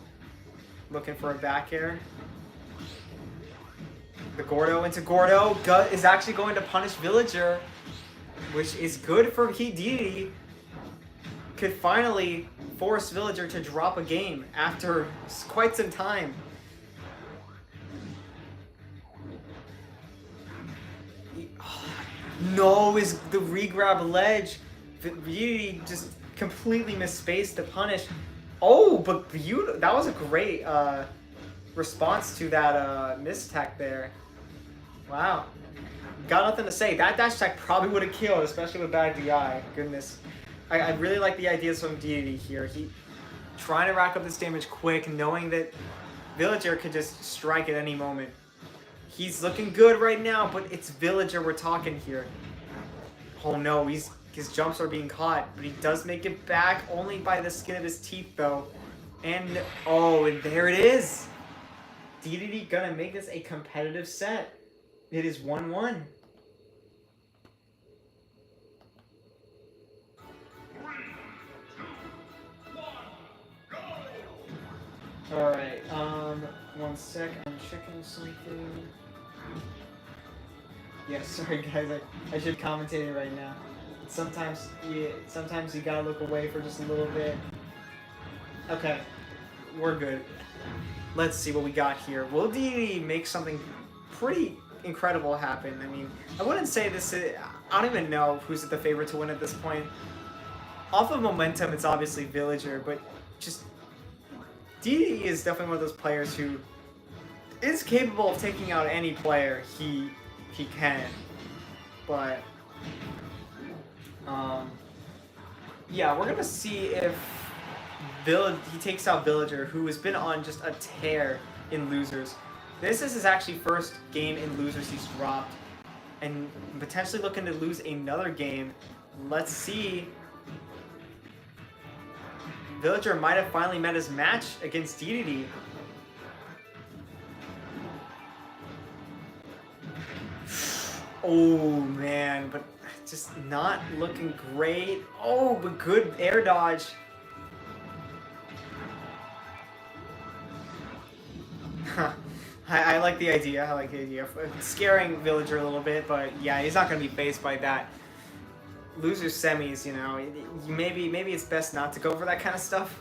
S1: Looking for a back air. The Gordo into Gordo is actually going to punish Villager, which is good for DD. Could finally force Villager to drop a game after quite some time. No, is the regrab ledge. DD just completely misspaced the punish. Oh, but that was a great response to that mistech there. Wow. Got nothing to say. That dash attack probably would have killed, especially with bad DI. Goodness. I really like the ideas from DD here. trying to rack up this damage quick, knowing that Villager could just strike at any moment. He's looking good right now, but it's Villager we're talking here. Oh no, his jumps are being caught, but he does make it back only by the skin of his teeth though. And oh, and there it is. DDD gonna make this a competitive set. It is 1-1. Alright, one sec, I'm checking something. Yeah, sorry guys, I should commentate it right now. Sometimes you gotta look away for just a little bit. Okay, we're good. Let's see what we got here. Will DDD make something pretty incredible happen? I mean, I wouldn't say this is, I don't even know who's the favorite to win at this point. Off of momentum, it's obviously Villager, but just DDD is definitely one of those players who is capable of taking out any player he can. But yeah, we're gonna see if he takes out Villager, who has been on just a tear in losers. This is his actually first game in losers he's dropped, and potentially looking to lose another game. Let's see. Villager might have finally met his match against DDD. Oh man, but just not looking great. Oh, but good air dodge. I like the idea. I like the idea of scaring Villager a little bit, but yeah, he's not going to be phased by that. Loser semis, you know, maybe it's best not to go for that kind of stuff.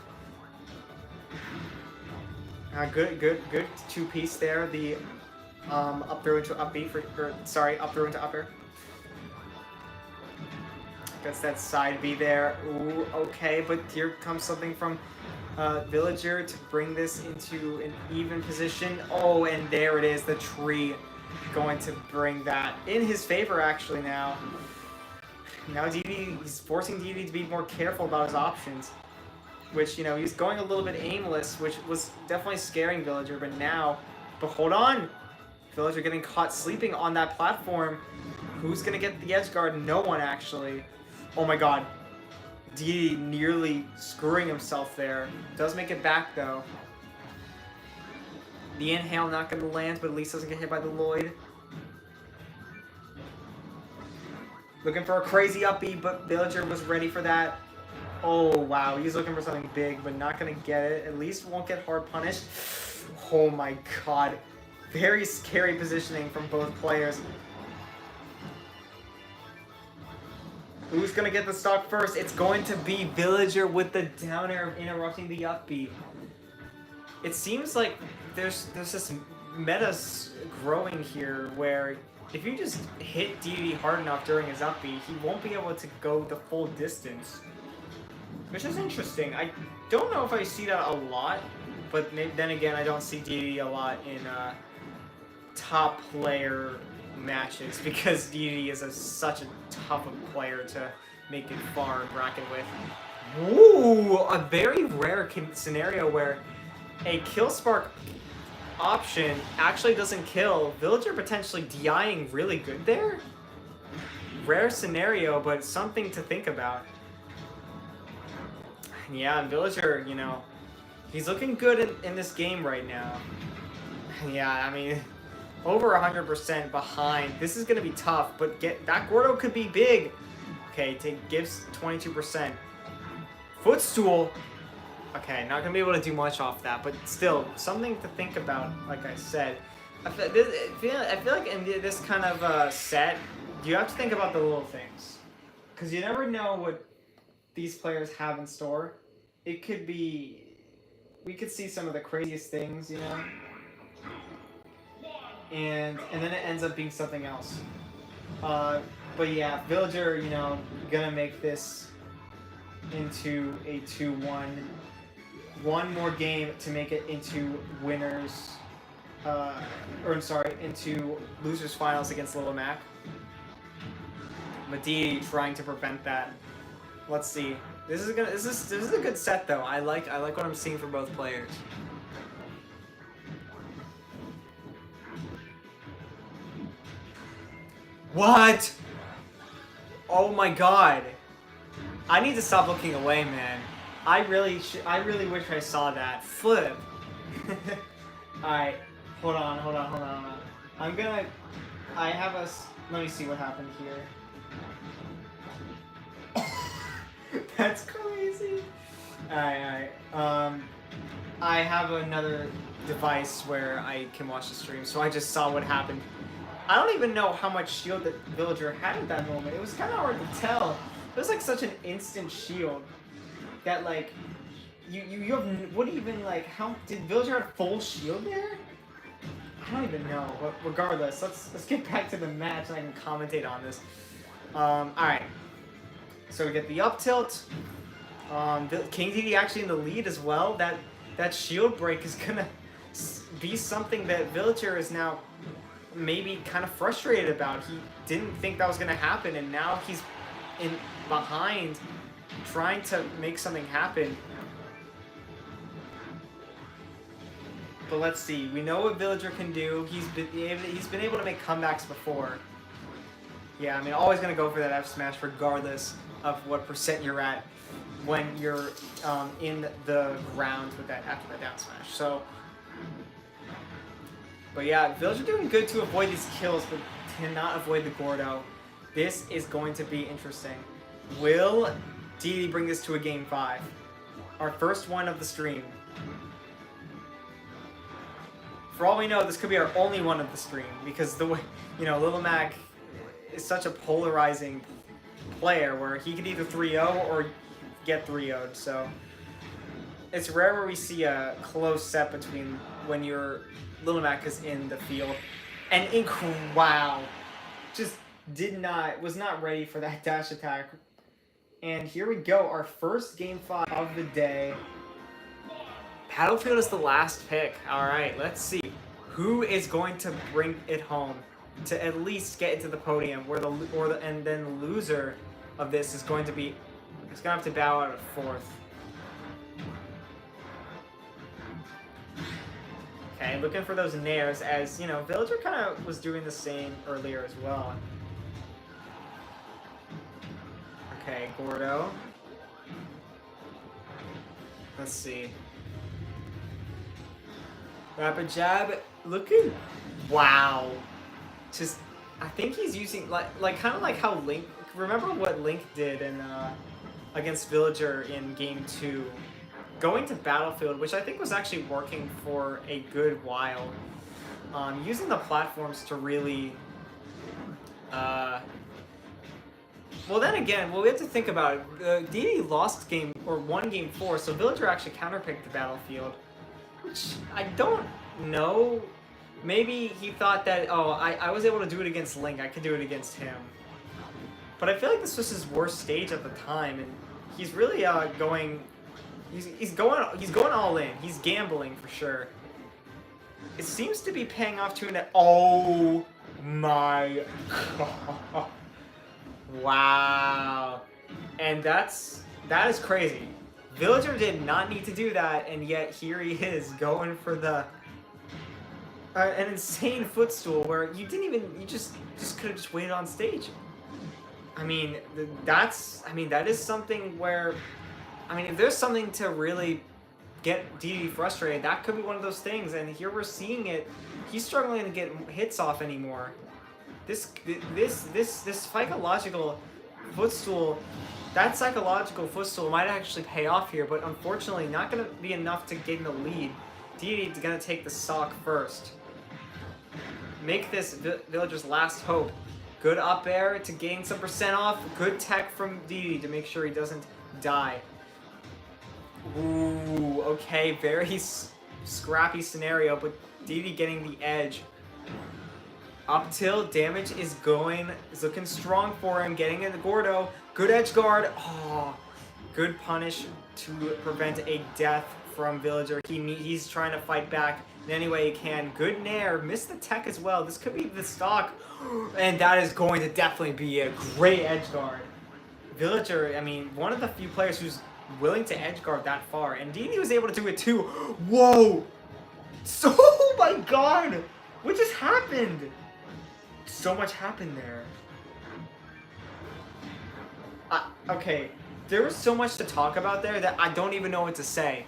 S1: Good two-piece there. The up throw into up B up throw into upper. Gets that side B there. Ooh, okay, but here comes something from Villager to bring this into an even position. Oh, and there it is, the tree going to bring that in his favor actually now. Now DD, he's forcing DD to be more careful about his options, which, you know, he's going a little bit aimless, which was definitely scaring Villager, but hold on! Villager getting caught sleeping on that platform. Who's gonna get the edge guard? No one, actually. Oh my god. DD nearly screwing himself there. Does make it back, though. The inhale not gonna land, but at least doesn't get hit by the Lloyd. Looking for a crazy up B, but Villager was ready for that. Oh, wow. He's looking for something big, but not going to get it. At least won't get hard punished. Oh, my God. Very scary positioning from both players. Who's going to get the stock first? It's going to be Villager with the down air of interrupting the up B. It seems like there's this meta growing here where if you just hit DD hard enough during his up B, he won't be able to go the full distance. Which is interesting. I don't know if I see that a lot, but then again, I don't see DD a lot in top player matches because DD is such a tough player to make it far in bracket with. Ooh, a very rare scenario where a kill spark option actually doesn't kill. Villager potentially DIing really good there. Rare scenario, but something to think about. Yeah, and Villager, you know, he's looking good in this game right now. Yeah, I mean, over 100% behind. This is going to be tough, but that Gordo could be big. Okay, gives 22%. Footstool. Okay, not going to be able to do much off that, but still, something to think about, like I said. I feel like in this kind of set, you have to think about the little things. Because you never know what these players have in store. It could be... We could see some of the craziest things, you know? And then it ends up being something else. But yeah, Villager, you know, gonna make this into a 2-1. One more game to make it into winners, into losers finals against Little Mac. Medee trying to prevent that. Let's see. This is a good set though. I like what I'm seeing from both players. What? Oh my god. I need to stop looking away, man. I really wish I saw that. Flip. Alright. Hold on. Let me see what happened here. That's crazy. Alright. I have another device where I can watch the stream, so I just saw what happened. I don't even know how much shield that Villager had at that moment. It was kind of hard to tell. It was like such an instant shield that like you have what even like how did Villager have full shield there? I don't even know. But regardless, let's get back to the match and I can commentate on this. All right. So we get the up tilt. King DD actually in the lead as well. That shield break is gonna be something that Villager is now maybe kind of frustrated about. He didn't think that was going to happen, and now he's in behind trying to make something happen. But let's see. We know what Villager can do. He's been able to make comebacks before. Yeah, I mean, always going to go for that F smash regardless of what percent you're at when you're in the round with that after that down smash. So but yeah, Villager doing good to avoid these kills, but cannot avoid the Gordo. This is going to be interesting. Will DD bring this to a game 5? Our first one of the stream. For all we know, this could be our only one of the stream, because the way, you know, Little Mac is such a polarizing player where he could either 3-0 or get 3-0'd, so it's rare where we see a close set between when you're Little Mac is in the field, and wow, just was not ready for that dash attack. And here we go, our first game 5 of the day. Battlefield is the last pick. All right, let's see who is going to bring it home to at least get into the podium. And then the loser of this is going to have to bow out at 4th. Okay, looking for those nairs, as, you know, Villager kind of was doing the same earlier as well. Okay, Gordo. Let's see. Rapid jab, looking, wow. Just, I think he's using, like kind of like how Link, remember what Link did in, against Villager in Game 2? Going to Battlefield, which I think was actually working for a good while. Using the platforms to really, well then again, we have to think about it. DD lost won game 4, so Villager actually counterpicked the Battlefield, which I don't know. Maybe he thought that, oh, I was able to do it against Link, I could do it against him. But I feel like this was his worst stage at the time, and he's really going. He's going all in. He's gambling for sure. It seems to be paying off to an. Oh my god! Wow, and that is crazy. Villager did not need to do that, and yet here he is going for the an insane footstool where you just could have just waited on stage. I mean, that is something where. I mean, if there's something to really get DD frustrated, that could be one of those things. And here we're seeing it. He's struggling to get hits off anymore. This psychological footstool, that psychological footstool might actually pay off here, but unfortunately not going to be enough to gain the lead. DD is going to take the stock first. Make this Villager's last hope. Good up air to gain some percent off. Good tech from DD to make sure he doesn't die. Ooh, okay, very scrappy scenario, but DD getting the edge. Up tilt, damage is looking strong for him, getting in the Gordo. Good edge guard. Oh, good punish to prevent a death from Villager. He's trying to fight back in any way he can. Good nair, missed the tech as well. This could be the stock, and that is going to definitely be a great edge guard. Villager, I mean, one of the few players who's willing to edge guard that far, and DD was able to do it too. Whoa! So, oh my god! What just happened? So much happened there. Okay, there was so much to talk about there that I don't even know what to say.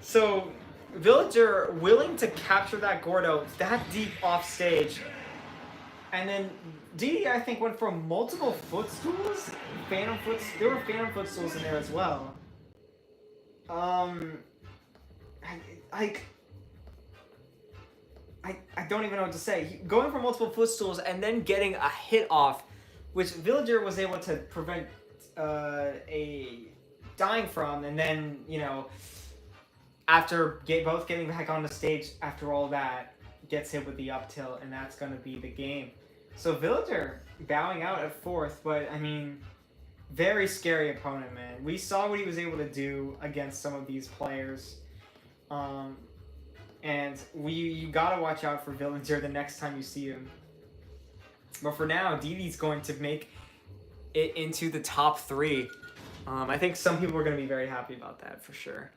S1: So, Villager willing to capture that Gordo that deep off stage. And then DD, I think, went for multiple footstools. There were Phantom footstools in there as well. I don't even know what to say. Going for multiple footstools and then getting a hit off, which Villager was able to prevent a dying from, and then, you know, after both getting back on the stage after all that, gets hit with the up tilt, and that's going to be the game. So Villager bowing out at 4th, but I mean, very scary opponent, man. We saw what he was able to do against some of these players. And you gotta watch out for Villager the next time you see him. But for now, DD's going to make it into the top 3. I think some people are going to be very happy about that for sure.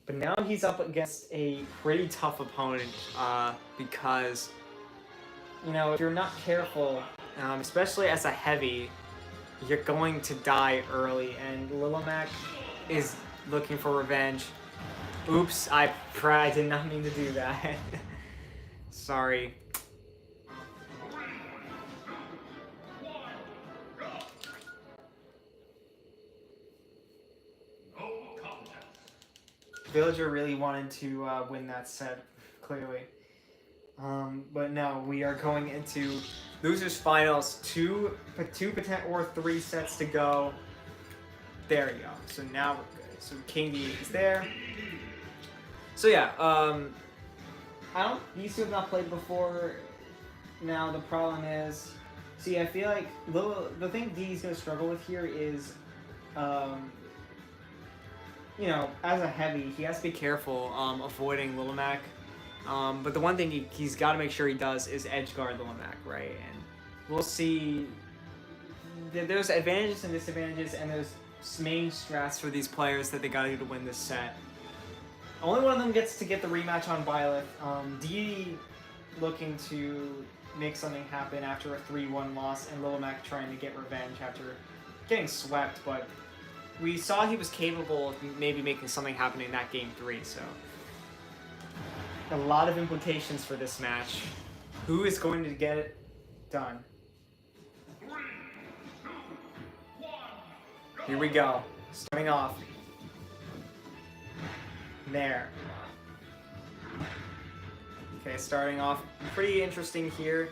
S1: But now he's up against a pretty tough opponent because, you know, if you're not careful, especially as a heavy, you're going to die early. And Lilomac is looking for revenge. Oops, I did not mean to do that. Sorry. Villager really wanted to win that set, clearly. But no, we are going into losers finals. Two or 3 sets to go. There you go. So now we're good. So King D is there. So yeah, these two have not played before. Now the problem is, see, I feel like the thing D's gonna struggle with here is, you know, as a heavy, he has to be careful avoiding Lilomac. But the one thing he's got to make sure he does is edge guard Lilomac, right? And we'll see. There's advantages and disadvantages, and there's main strats for these players that they got to do to win this set. Only one of them gets to get the rematch on Byleth. D looking to make something happen after a 3-1 loss, and Lilomac trying to get revenge after getting swept, but we saw he was capable of maybe making something happen in that game 3, so a lot of implications for this match. Who is going to get it done? Here we go. Starting off. There. Okay, starting off pretty interesting here.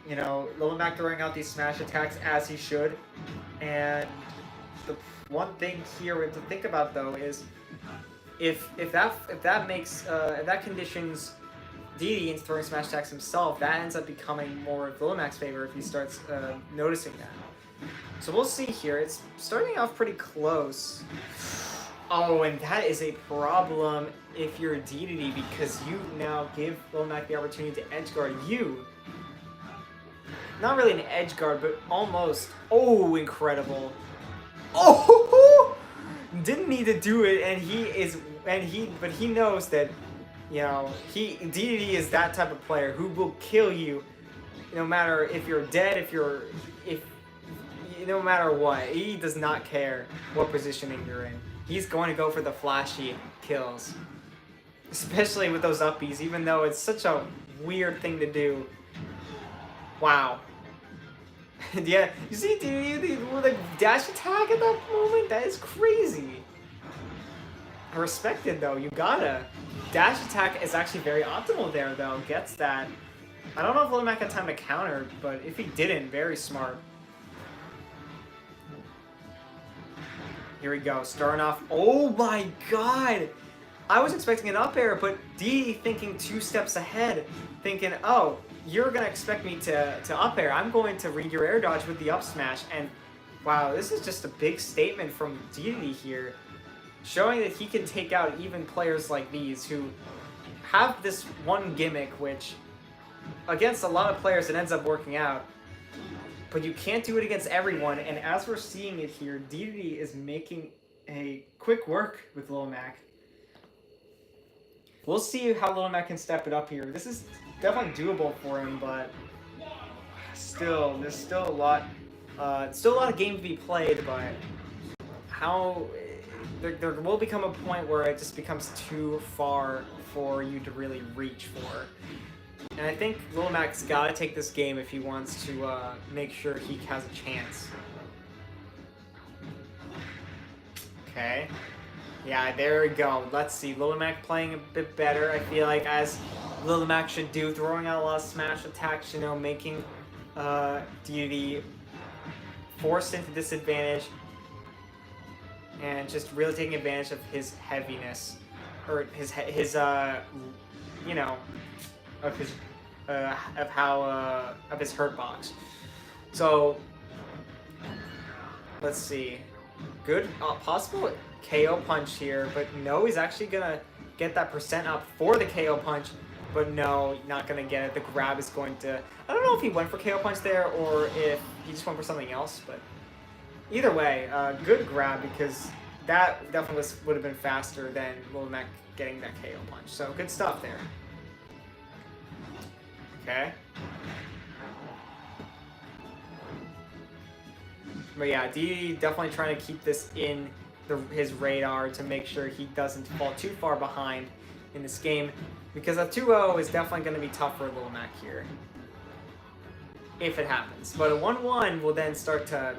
S1: You know, Lilomac throwing out these smash attacks as he should. And the one thing here to think about though is if that conditions DD into throwing smash attacks himself, that ends up becoming more of Lilomac's favor if he starts noticing that. So we'll see here. It's starting off pretty close. Oh, and that is a problem if you're DD because you now give Lilomac the opportunity to edge guard you. Not really an edge guard, but almost. Oh, incredible. Oh, didn't need to do it, but he knows that, you know, DD is that type of player who will kill you, no matter if you're dead, no matter what. He does not care what positioning you're in. He's going to go for the flashy kills, especially with those uppies, even though it's such a weird thing to do. Wow. Yeah, you see the dash attack at that moment? That is crazy. I respect it though, you gotta. Dash attack is actually very optimal there though, gets that. I don't know if Lilomac had time to counter, but if he didn't, very smart. Here we go, starting off. Oh my god! I was expecting an up air, but D thinking 2 steps ahead, thinking, oh, you're going to expect me to up air. I'm going to read your air dodge with the up smash. And wow, this is just a big statement from DD here, showing that he can take out even players like these who have this one gimmick, which against a lot of players it ends up working out. But you can't do it against everyone, and as we're seeing it here, DDD is making a quick work with Lil Mac. We'll see how Lil Mac can step it up here. This is definitely doable for him, but still, there's still a lot of game to be played, but how there will become a point where it just becomes too far for you to really reach for. And I think Lil Mac's got to take this game if he wants to make sure he has a chance. Okay. Yeah, there we go. Let's see. Lil Mac playing a bit better, I feel like, as Lil Mac should do. Throwing out a lot of smash attacks, you know, making DDD forced into disadvantage. And just really taking advantage of his heaviness. Or his you know, of his of his hurt box. So let's see, good possible KO punch here, but no, he's actually gonna get that percent up for the KO punch, but no, not gonna get it. The grab is going to, I don't know if he went for KO punch there or if he just went for something else, but either way, good grab, because that definitely would have been faster than Lil Mac getting that KO punch. So good stuff there. Okay. But yeah, DDD definitely trying to keep this in his radar to make sure he doesn't fall too far behind in this game, because a 2-0 is definitely going to be tough for Lil Mac here, if it happens. But a 1-1 will then start to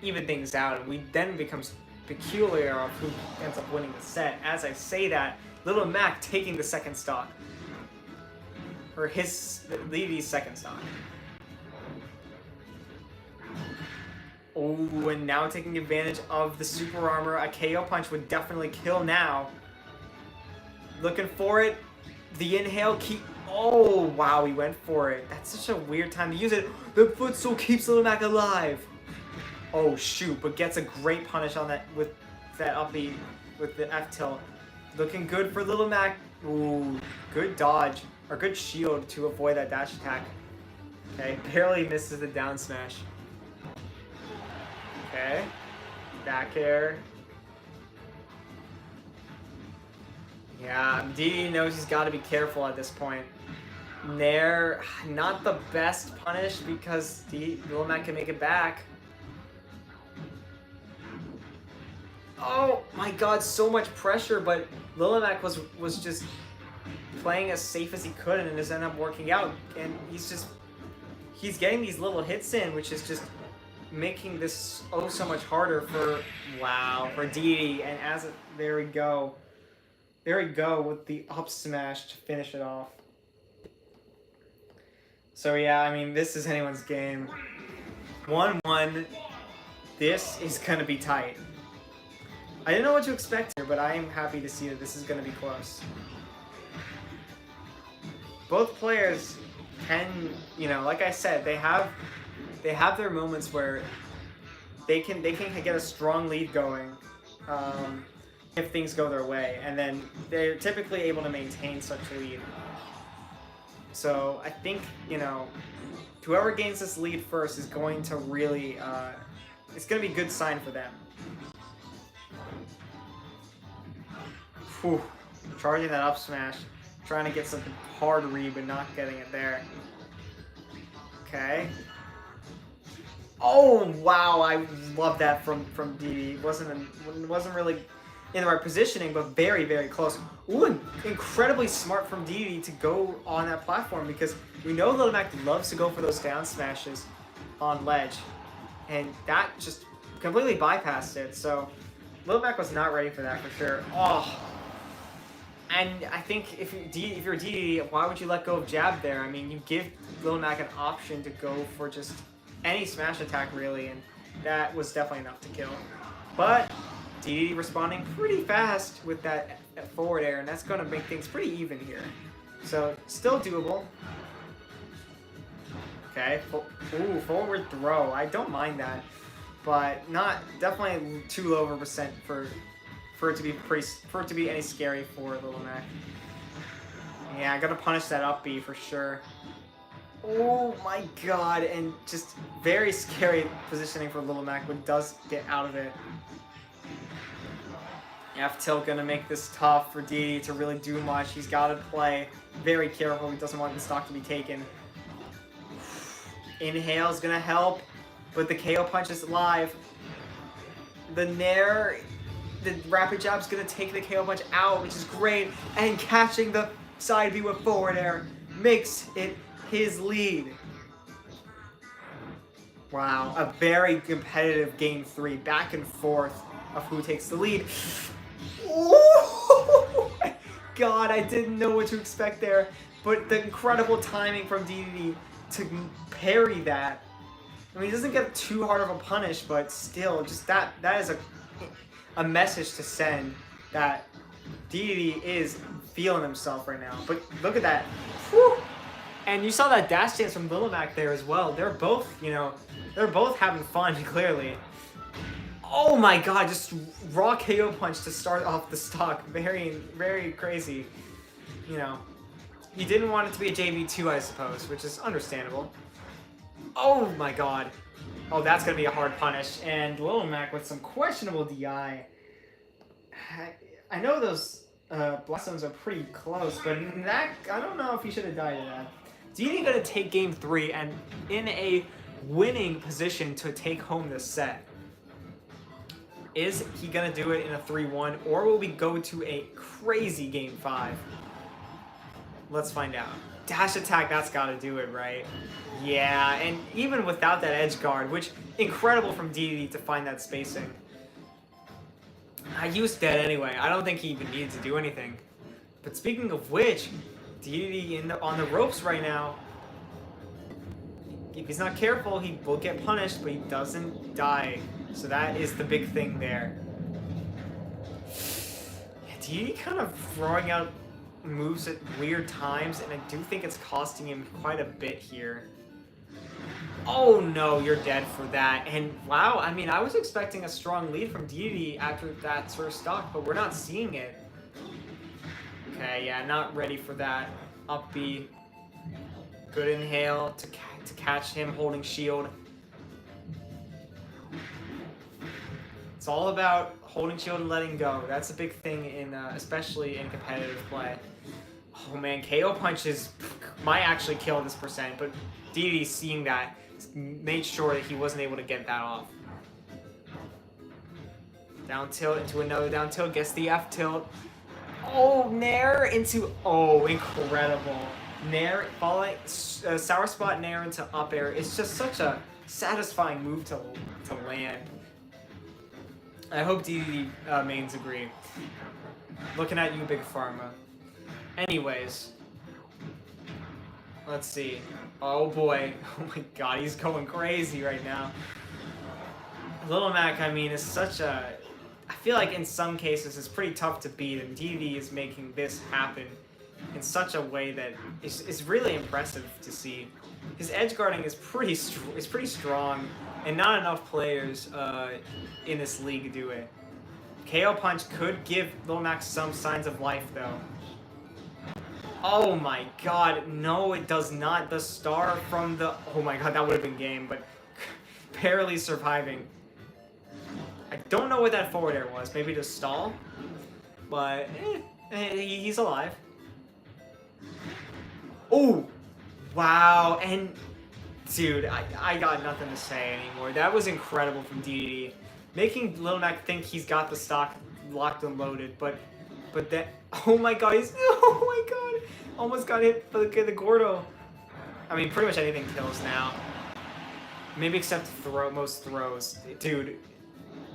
S1: even things out, and we then becomes peculiar of who ends up winning the set. As I say that, Lil Mac taking the second stock. Or DDD's second stock. Oh, and now taking advantage of the super armor. A KO punch would definitely kill now. Looking for it. The inhale keep. Oh, wow, he went for it. That's such a weird time to use it. The foot soul keeps Lil Mac alive. Oh, shoot, but gets a great punish on that with that up B with the F tilt. Looking good for Lil Mac. Ooh, good dodge. Or good shield to avoid that dash attack. Okay, barely misses the down smash. Okay, back air. Yeah, DDD knows he's got to be careful at this point. Nair, not the best punish because Lil Mac can make it back. Oh my god, so much pressure, but Lil Mac was just playing as safe as he could, and it just ended up working out. And he's getting these little hits in, which is just making this so much harder for DDD. And there we go with the up smash to finish it off. So yeah, I mean, this is anyone's game. 1-1. This is gonna be tight. I didn't know what to expect here, but I am happy to see that this is gonna be close. Both players can, you know, like I said, they have their moments where they can get a strong lead going if things go their way, and then they're typically able to maintain such a lead. So I think, you know, whoever gains this lead first is going to really, it's going to be a good sign for them. Whew. Charging that up smash. Trying to get something hard read, but not getting it there. Okay. Oh wow! I love that from DD. Wasn't really in the right positioning, but very, very close. Ooh, and incredibly smart from DD to go on that platform, because we know Lil Mac loves to go for those down smashes on ledge, and that just completely bypassed it. So Lil Mac was not ready for that for sure. Oh. And I think if you're DD, why would you let go of jab there? I mean, you give Lil Mac an option to go for just any smash attack, really, and that was definitely enough to kill. But DD responding pretty fast with that forward air, and that's going to make things pretty even here. So, still doable. Okay, ooh, forward throw. I don't mind that, but not definitely too low of a percent for it to be any scary for Lil Mac. Yeah, I gotta punish that up B for sure. Oh my god, and just very scary positioning for Little Mac, but does get out of it. F-tilt gonna make this tough for DD to really do much. He's gotta play very careful. He doesn't want the stock to be taken. Inhale's gonna help, but the KO punch is live. The Nair, the rapid jab's gonna take the KO punch out, which is great, and catching the side B with forward air makes it his lead. Wow, a very competitive game 3, back and forth of who takes the lead. Oh God, I didn't know what to expect there, but the incredible timing from DDD to parry that. I mean, he doesn't get too hard of a punish, but still, just that is a message to send that DDD is feeling himself right now. But look at that. Whew. And you saw that dash dance from Little Mac there as well. They're both, they're both having fun, clearly. Oh my god, just raw KO punch to start off the stock. Very, very crazy. He didn't want it to be a JV2, I suppose, which is understandable. Oh my god. Oh, that's going to be a hard punish. And Little Mac with some questionable DI. I know those blast zones are pretty close, but that, I don't know if he should have died to that. DD going to take game 3 and in a winning position to take home this set. Is he going to do it in a 3-1, or will we go to a crazy game 5? Let's find out. Dash attack, that's got to do it, right? Yeah, and even without that edge guard, which incredible from DD to find that spacing. He was dead anyway. I don't think he even needed to do anything. But speaking of which, DD on the ropes right now. If he's not careful, he will get punished, but he doesn't die. So that is the big thing there. Yeah, DD kind of throwing out moves at weird times, and I do think it's costing him quite a bit here. Oh no, you're dead for that. And wow, I mean, I was expecting a strong lead from DD after that sort of stock, but we're not seeing it. Okay, yeah, not ready for that. Up B. Good inhale to catch him holding shield. It's all about holding shield and letting go. That's a big thing in, especially in competitive play. Oh man, KO punches might actually kill this percent, but DD seeing that made sure that he wasn't able to get that off. Down tilt into another down tilt, gets the F tilt. Oh, Nair into, oh, incredible. Nair, following, sour spot Nair into up air. It's just such a satisfying move to land. I hope DD mains agree. Looking at you, Big Pharma. Anyways, let's see. Oh boy, oh my god, he's going crazy right now. Little Mac, I mean, is such a... I feel like in some cases it's pretty tough to beat, and DD is making this happen in such a way that is really impressive to see. His edge guarding is pretty strong, and not enough players in this league do it. KO punch could give Little Mac some signs of life, though. Oh my god, no it does not. The star from the... Oh my god, that would have been game, but barely surviving. I don't know what that forward air was. Maybe to stall? But he's alive. Oh! Wow, and... Dude, I got nothing to say anymore. That was incredible from DD. Making Little Mac think he's got the stock locked and loaded, but that... Oh my god, he's... Oh my god! Almost got hit for the Gordo. I mean, pretty much anything kills now. Maybe except most throws. Dude,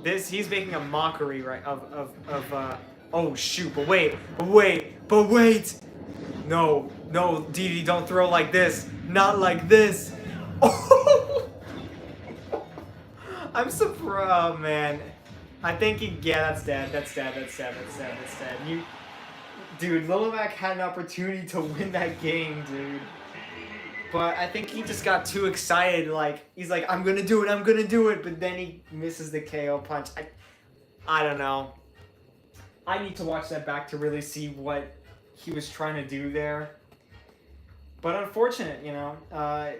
S1: he's making a mockery, right, of oh shoot, but wait! No, DD, don't throw like this. Not like this. Oh! I'm surprised, oh, man. I think yeah, that's dead. That's dead. Dude, Little Mac had an opportunity to win that game, dude. But I think he just got too excited, like, he's like, I'm gonna do it, but then he misses the KO punch. I don't know. I need to watch that back to really see what he was trying to do there. But unfortunate, you know,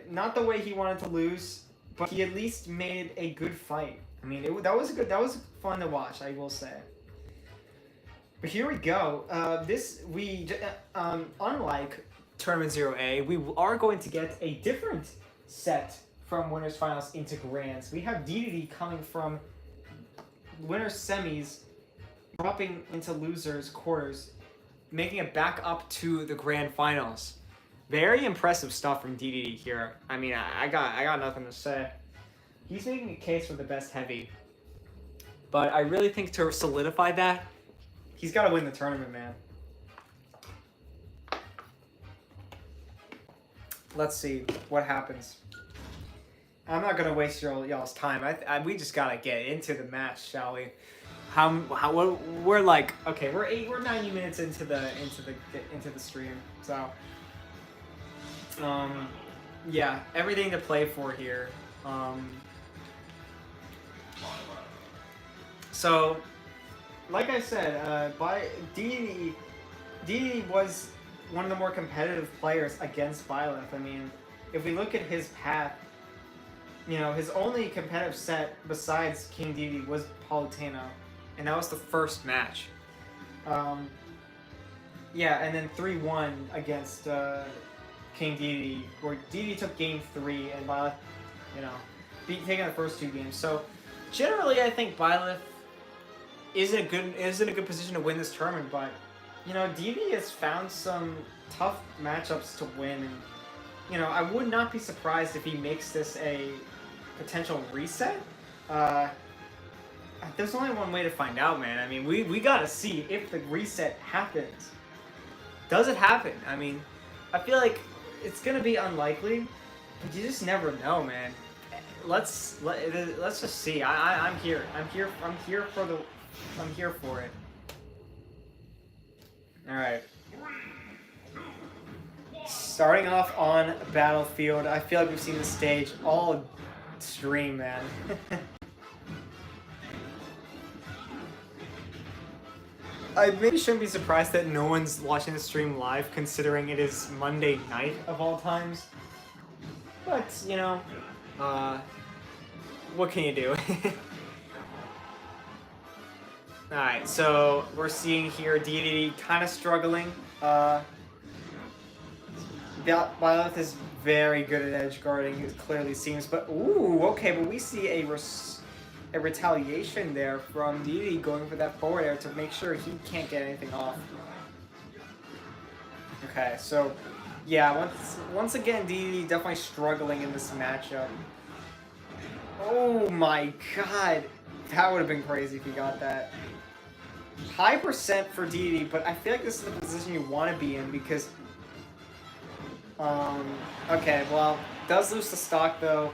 S1: not the way he wanted to lose, but he at least made a good fight. I mean, that was fun to watch, I will say. But here we go. Unlike Tournament 0A, we are going to get a different set from winners finals into grands. We have DDD coming from winners semis, dropping into losers quarters, making it back up to the grand finals. Very impressive stuff from DDD here. I mean, I got nothing to say. He's making a case for the best heavy. But I really think to solidify that, he's got to win the tournament, man. Let's see what happens. I'm not gonna waste y'all's time. We just gotta get into the match, shall we? We're like, okay, we're 90 minutes into the stream, so yeah, everything to play for here. So, like I said, DDD was one of the more competitive players against Byleth. I mean, if we look at his path, you know, his only competitive set besides King DDD was Palutena, and that was the first match. Yeah, and then 3-1 against King DDD, where DDD took game 3 and Byleth, you know, taking the first 2 games. So generally, I think Byleth is in a good position to win this tournament, but you know, DDD has found some tough matchups to win, and you know, I would not be surprised if he makes this a potential reset. There's only one way to find out, man. I mean, we gotta see if the reset happens. Does it happen? I mean, I feel like it's gonna be unlikely, but you just never know, man. Let's just see. I'm here. I'm here for it. All right. Starting off on Battlefield, I feel like we've seen the stage all stream, man. I maybe shouldn't be surprised that no one's watching the stream live, considering it is Monday night of all times. But, you know, what can you do? Alright, so we're seeing here DDD kind of struggling. Byleth is very good at edge guarding, it clearly seems. But, ooh, okay, but we see a retaliation there from DDD going for that forward air to make sure he can't get anything off. Okay, so, yeah, once again, DDD definitely struggling in this matchup. Oh my god, that would have been crazy if he got that. High percent for DDD, but I feel like this is the position you want to be in because, okay, well, does lose the stock though.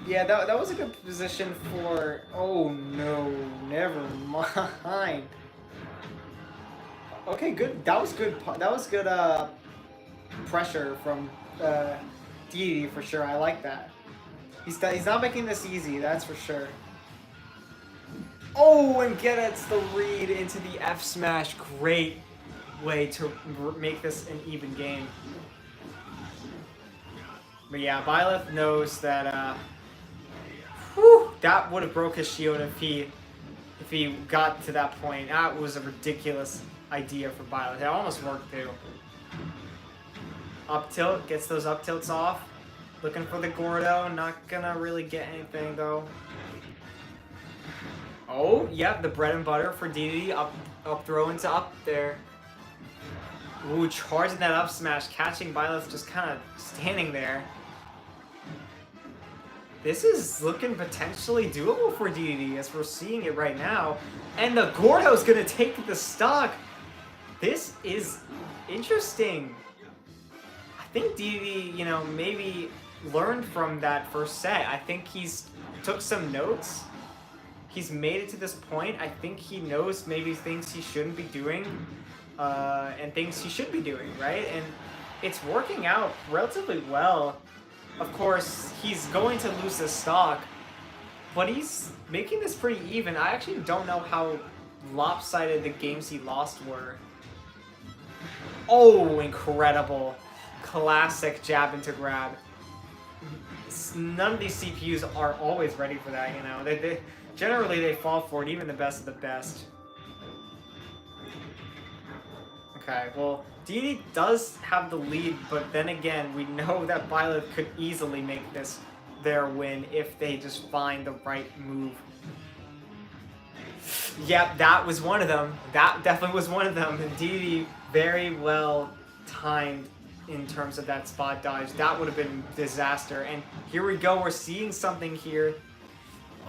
S1: Yeah, that was a good position for, oh no, never mind. Okay, good, that was good pressure from DDD for sure, I like that. He's not making this easy, that's for sure. Oh, and gets the read into the F smash. Great way to make this an even game. But yeah, Byleth knows that that would have broke his shield if he got to that point. That was a ridiculous idea for Byleth. It almost worked too. Up tilt, gets those up tilts off. Looking for the Gordo, not gonna really get anything though. Oh, yep, the bread and butter for DDD, up throw into up there. Ooh, charging that up smash, catching Byleth just kind of standing there. This is looking potentially doable for DDD as we're seeing it right now. And the Gordo's gonna take the stock. This is interesting. I think DDD, you know, maybe learned from that first set. I think he's took some notes. He's made it to this point. I think he knows maybe things he shouldn't be doing and things he should be doing, right? And it's working out relatively well. Of course, he's going to lose this stock, but he's making this pretty even. I actually don't know how lopsided the games he lost were. Oh, incredible. classic jab into grab. None of these CPUs are always ready for that, you know. They generally they fall for it, even the best of the best. Okay, well, DD does have the lead, but then again, we know that Byleth could easily make this their win if they just find the right move. Yep, that was one of them. That definitely was one of them. And DD very well timed in terms of that spot dodge. That would have been disaster. And here we go. We're seeing something here.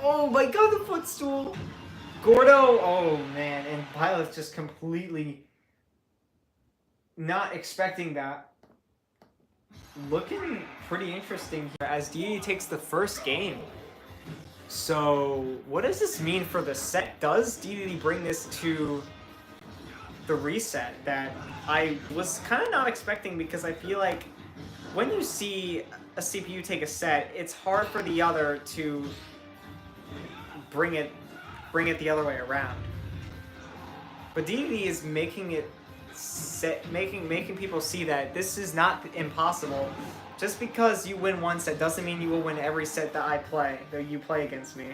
S1: Oh my god, the footstool. Gordo. Oh man. And Byleth just completely not expecting that. Looking pretty interesting here as DD takes the first game. So what does this mean for the set? Does DD bring this to the reset that I was kind of not expecting, because I feel like when you see a CPU take a set, it's hard for the other to bring it the other way around. But DD is making it making people see that this is not impossible. Just because you win one set doesn't mean you will win every set that you play against me.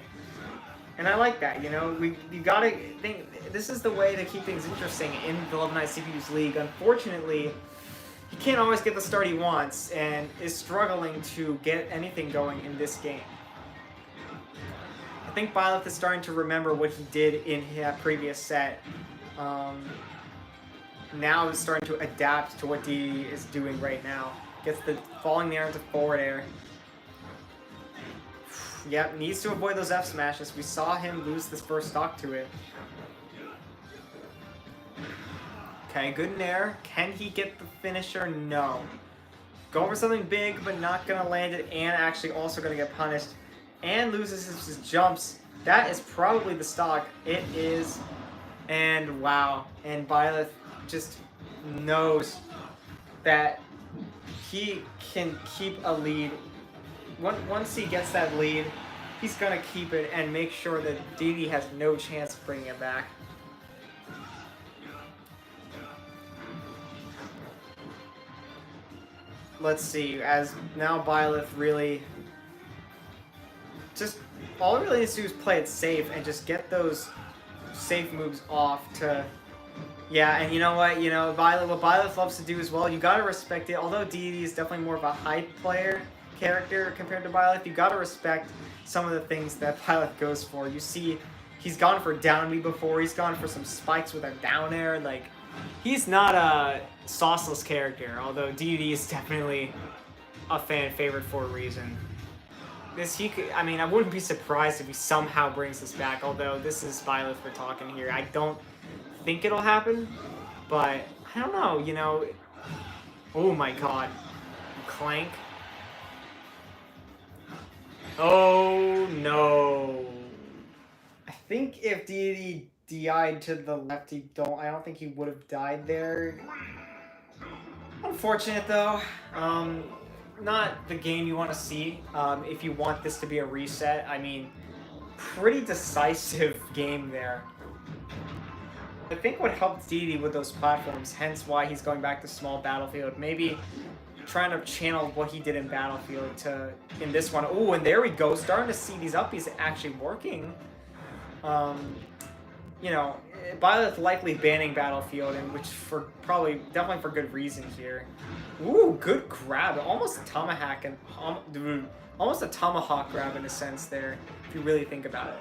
S1: And I like that, you know. You gotta think, this is the way to keep things interesting in the Love Night CPU's league. Unfortunately, he can't always get the start he wants, and is struggling to get anything going in this game. I think Byleth is starting to remember what he did in his previous set. Now is starting to adapt to what DD is doing right now. Gets the falling there into forward air. Yep, needs to avoid those F smashes. We saw him lose this first stock to it. Okay, good in air. Can he get the finisher? No. Going for something big, but not gonna land it, and actually also gonna get punished. And loses his jumps. That is probably the stock. It is. And wow. And Byleth just knows that he can keep a lead. Once he gets that lead, he's going to keep it and make sure that DD has no chance of bringing it back. Let's see, as now Byleth really just, all he really needs to do is play it safe and just get those safe moves off to, yeah, and you know what? You know, what Byleth loves to do as well, you gotta respect it. Although DD is definitely more of a hype character compared to Byleth, you gotta respect some of the things that Byleth goes for. You see, he's gone for down B before, he's gone for some spikes with a down air, like, he's not a sauceless character, although DD is definitely a fan favorite for a reason. I mean, I wouldn't be surprised if he somehow brings this back, although this is Byleth we're talking here. I don't think it'll happen, but I don't know, you know. Oh my god. Clank. Oh no. I think if DD DI'd to the left, I don't think he would have died there. Unfortunate though. Not the game you want to see if you want this to be a reset. I mean, pretty decisive game there. I think what helped DD with those platforms, hence why he's going back to small Battlefield, maybe trying to channel what he did in Battlefield in this one. Oh, and there we go, starting to see these uppies actually working. You know, Byleth likely banning Battlefield, and which definitely for good reason here. Ooh, good grab, almost a tomahawk and almost a tomahawk grab in a sense there, if you really think about it.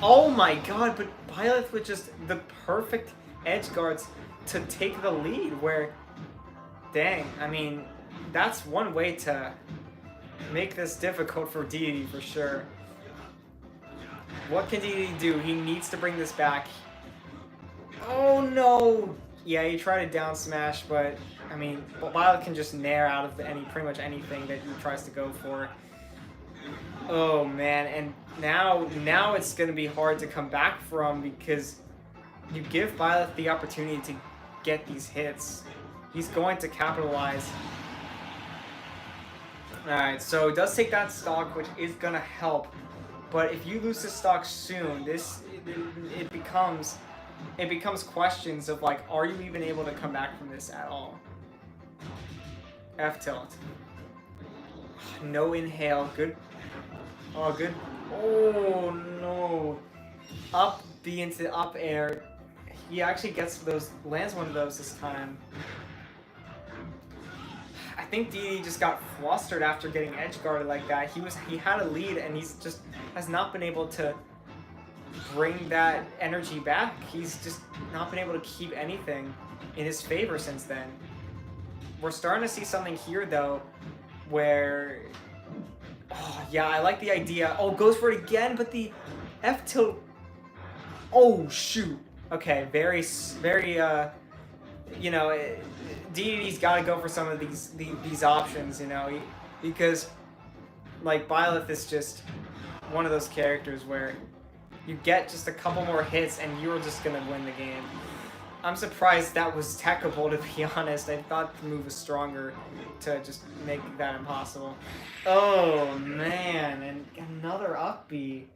S1: Oh my god, but Byleth with just the perfect edge guards to take the lead, where, dang, I mean, that's one way to make this difficult for DD for sure. What can DD do? He needs to bring this back. Oh no! Yeah, he tried a down smash, but I mean, Byleth can just nair out of pretty much anything that he tries to go for. Oh man, and now it's gonna be hard to come back from, because you give Byleth the opportunity to get these hits. He's going to capitalize. Alright, so it does take that stock, which is gonna help. But if you lose this stock soon, it becomes questions of like, are you even able to come back from this at all? F tilt. No inhale. Good. Oh, good. Oh, no. Up B into up air. He actually gets those, lands one of those this time. I think DD just got flustered after getting edge guarded like that. He had a lead and he's just has not been able to bring that energy back. He's just not been able to keep anything in his favor since then. We're starting to see something here though, where, oh yeah, I like the idea. Oh, goes for it again, but the F tilt. Oh shoot. Okay, very, you know, DDD's got to go for some of these options, you know, because like Byleth is just one of those characters where you get just a couple more hits and you're just gonna win the game. I'm surprised that was techable, to be honest. I thought the move was stronger to just make that impossible. Oh man, and another up B.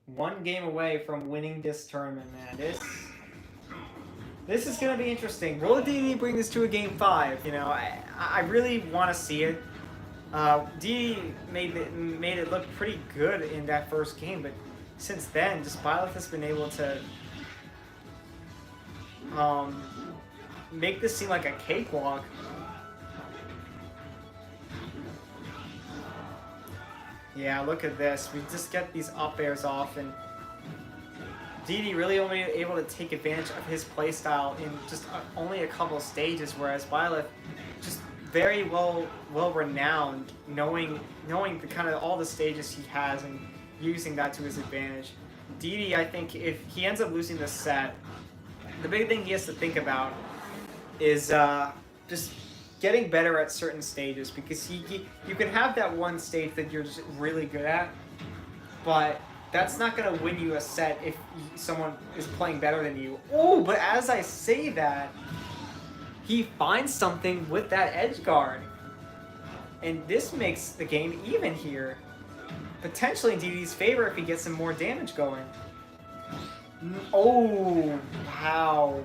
S1: One game away from winning this tournament, man. This is gonna be interesting. Will DD bring this to a game 5? You know, I really want to see it. DD made it look pretty good in that first game, but since then, just Byleth has been able to make this seem like a cakewalk. Yeah, look at this. We just get these up airs off, and DD really only able to take advantage of his playstyle in just only a couple stages, whereas Byleth just very well renowned, knowing the kind of all the stages he has and using that to his advantage. DD, I think if he ends up losing this set, the big thing he has to think about is just getting better at certain stages, because you can have that one stage that you're just really good at, but that's not going to win you a set if someone is playing better than you. Oh, but as I say that, he finds something with that edge guard, and this makes the game even here, potentially in DD's favor if he gets some more damage going. Oh, wow.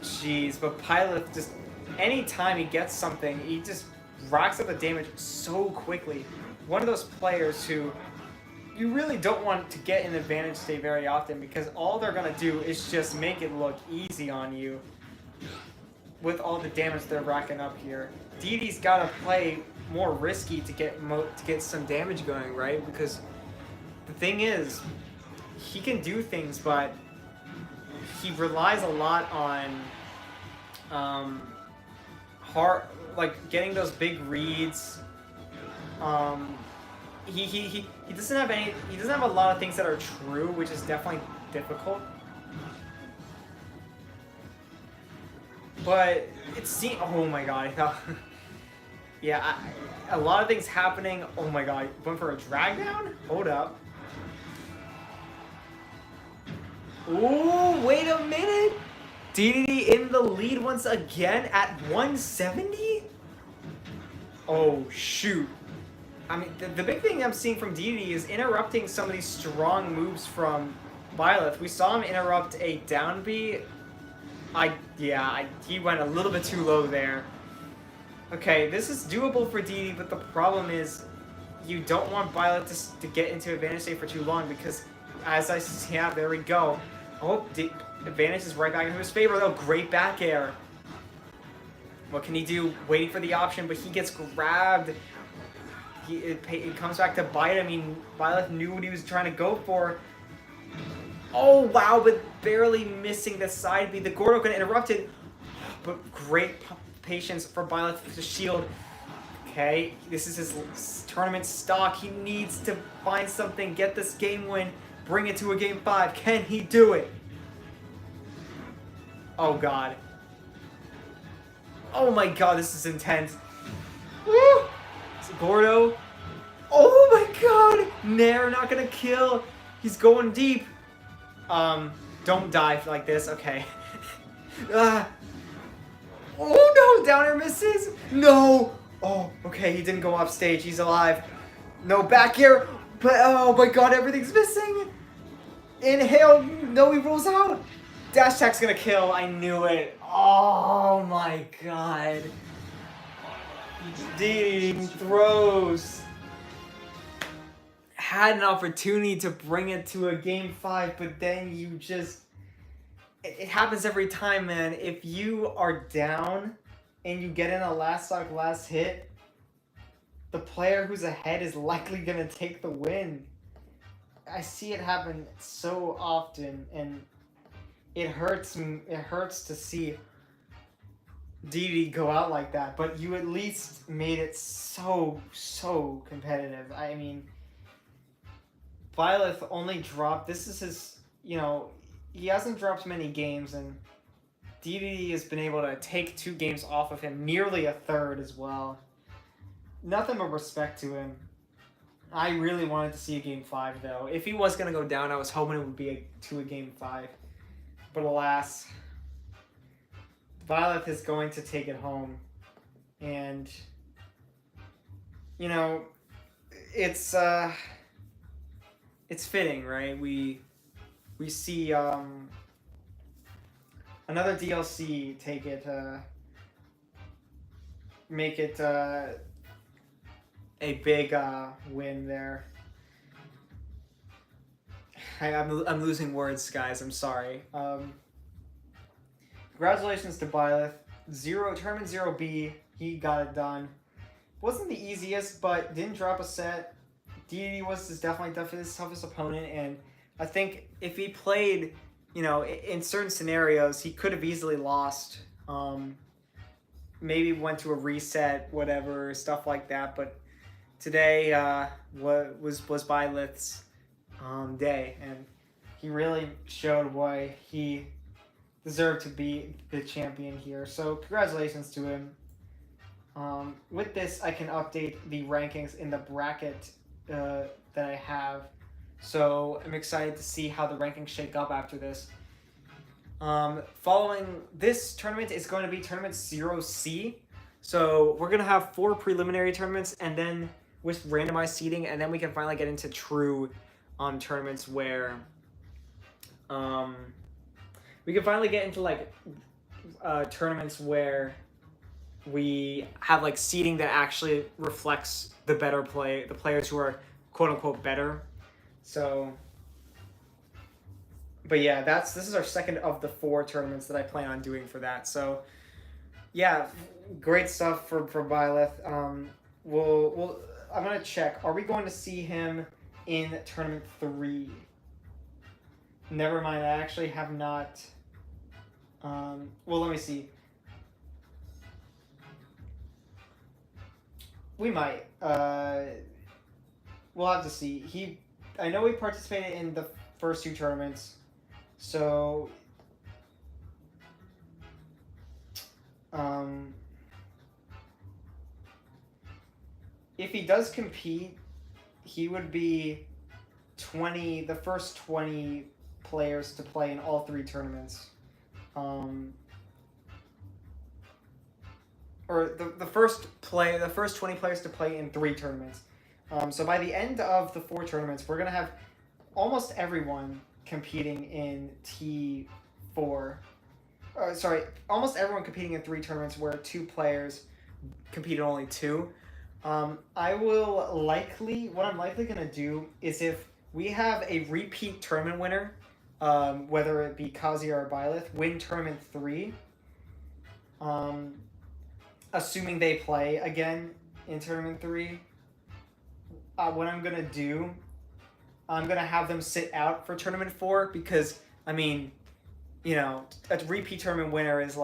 S1: Jeez, but Byleth just, anytime he gets something, he just racks up the damage so quickly. One of those players who you really don't want to get in advantage state very often, because all they're going to do is just make it look easy on you with all the damage they're racking up here. DD's got to play more risky to get some damage going, right? Because the thing is, he can do things, but he relies a lot on getting those big reads. He doesn't have any. He doesn't have a lot of things that are true, which is definitely difficult. But it's oh my god! I thought, yeah, a lot of things happening. Oh my god! Went for a drag down. Hold up. Ooh, wait a minute! DDD in the lead once again at 170? Oh, shoot. I mean, the big thing I'm seeing from DDD is interrupting some of these strong moves from Byleth. We saw him interrupt a down B. He went a little bit too low there. Okay, this is doable for DDD, but the problem is you don't want Byleth to get into advantage state for too long, because as I see, yeah, there we go. Oh, the advantage is right back into his favor, though. Great back air. What can he do? Waiting for the option, but he gets grabbed. It comes back to bite. I mean, Byleth knew what he was trying to go for. Oh, wow, but barely missing the side B. The Gordo could interrupt it, but great patience for Byleth to shield. Okay, this is his tournament stock. He needs to find something, get this game win, bring it to a game 5. Can he do it? Oh, God. Oh, my God, this is intense. Woo! It's Gordo. Oh, my God. Nair not going to kill. He's going deep. Don't die like this. Okay. Oh, no. Down air misses. No. Oh, okay. He didn't go off stage. He's alive. No back here. But, oh, my God. Everything's missing. Inhale. No, he rolls out. Dash attack's gonna kill. I knew it. Oh my god. Ding throws. Had an opportunity to bring it to a game 5, but then you just... It happens every time, man. If you are down and you get in a last stock, last hit, the player who's ahead is likely going to take the win. I see it happen so often, and it hurts to see DD go out like that, but you at least made it so competitive. I mean, Violet only dropped, this is his, he hasn't dropped many games, and DD has been able to take 2 games off of him, nearly a third as well. Nothing but respect to him. I really wanted to see a game 5, though. If he was going to go down, I was hoping it would be a game 5. But alas, Violet is going to take it home. And, it's fitting, right? We see another DLC take it, make it a big win there. I'm losing words, guys. I'm sorry. Congratulations to Byleth. Tournament 0B. He got it done. Wasn't the easiest, but didn't drop a set. DD was definitely his toughest opponent, and I think if he played, in certain scenarios, he could have easily lost. Maybe went to a reset, whatever, stuff like that, but today was Byleth's day, and he really showed why he deserved to be the champion here. So congratulations to him. With this, I can update the rankings in the bracket that I have. So I'm excited to see how the rankings shake up after this. Following this tournament is going to be Tournament 0C. So we're going to have 4 preliminary tournaments, and then with randomized seeding, and then we can finally get into true tournaments where we can finally get into tournaments where we have seeding that actually reflects the players who are quote unquote better. So, but yeah, this is our second of the 4 tournaments that I plan on doing for that. So yeah, great stuff for Byleth. I'm gonna check. Are we going to see him in Tournament 3? Never mind. I actually have not. Well, let me see. We might. We'll have to see. I know he participated in the first 2 tournaments, so. If he does compete, he would be the first 20 players to play in all 3 tournaments. Or the first 20 players to play in 3 tournaments. So by the end of the 4 tournaments, we're gonna have almost everyone competing in T4. Almost everyone competing in 3 tournaments where 2 players competed only 2. What I'm likely gonna do is if we have a repeat tournament winner, whether it be Kazuya or Byleth, win Tournament 3, assuming they play again in Tournament 3, what I'm gonna do, I'm gonna have them sit out for Tournament 4, because, I mean, a repeat tournament winner is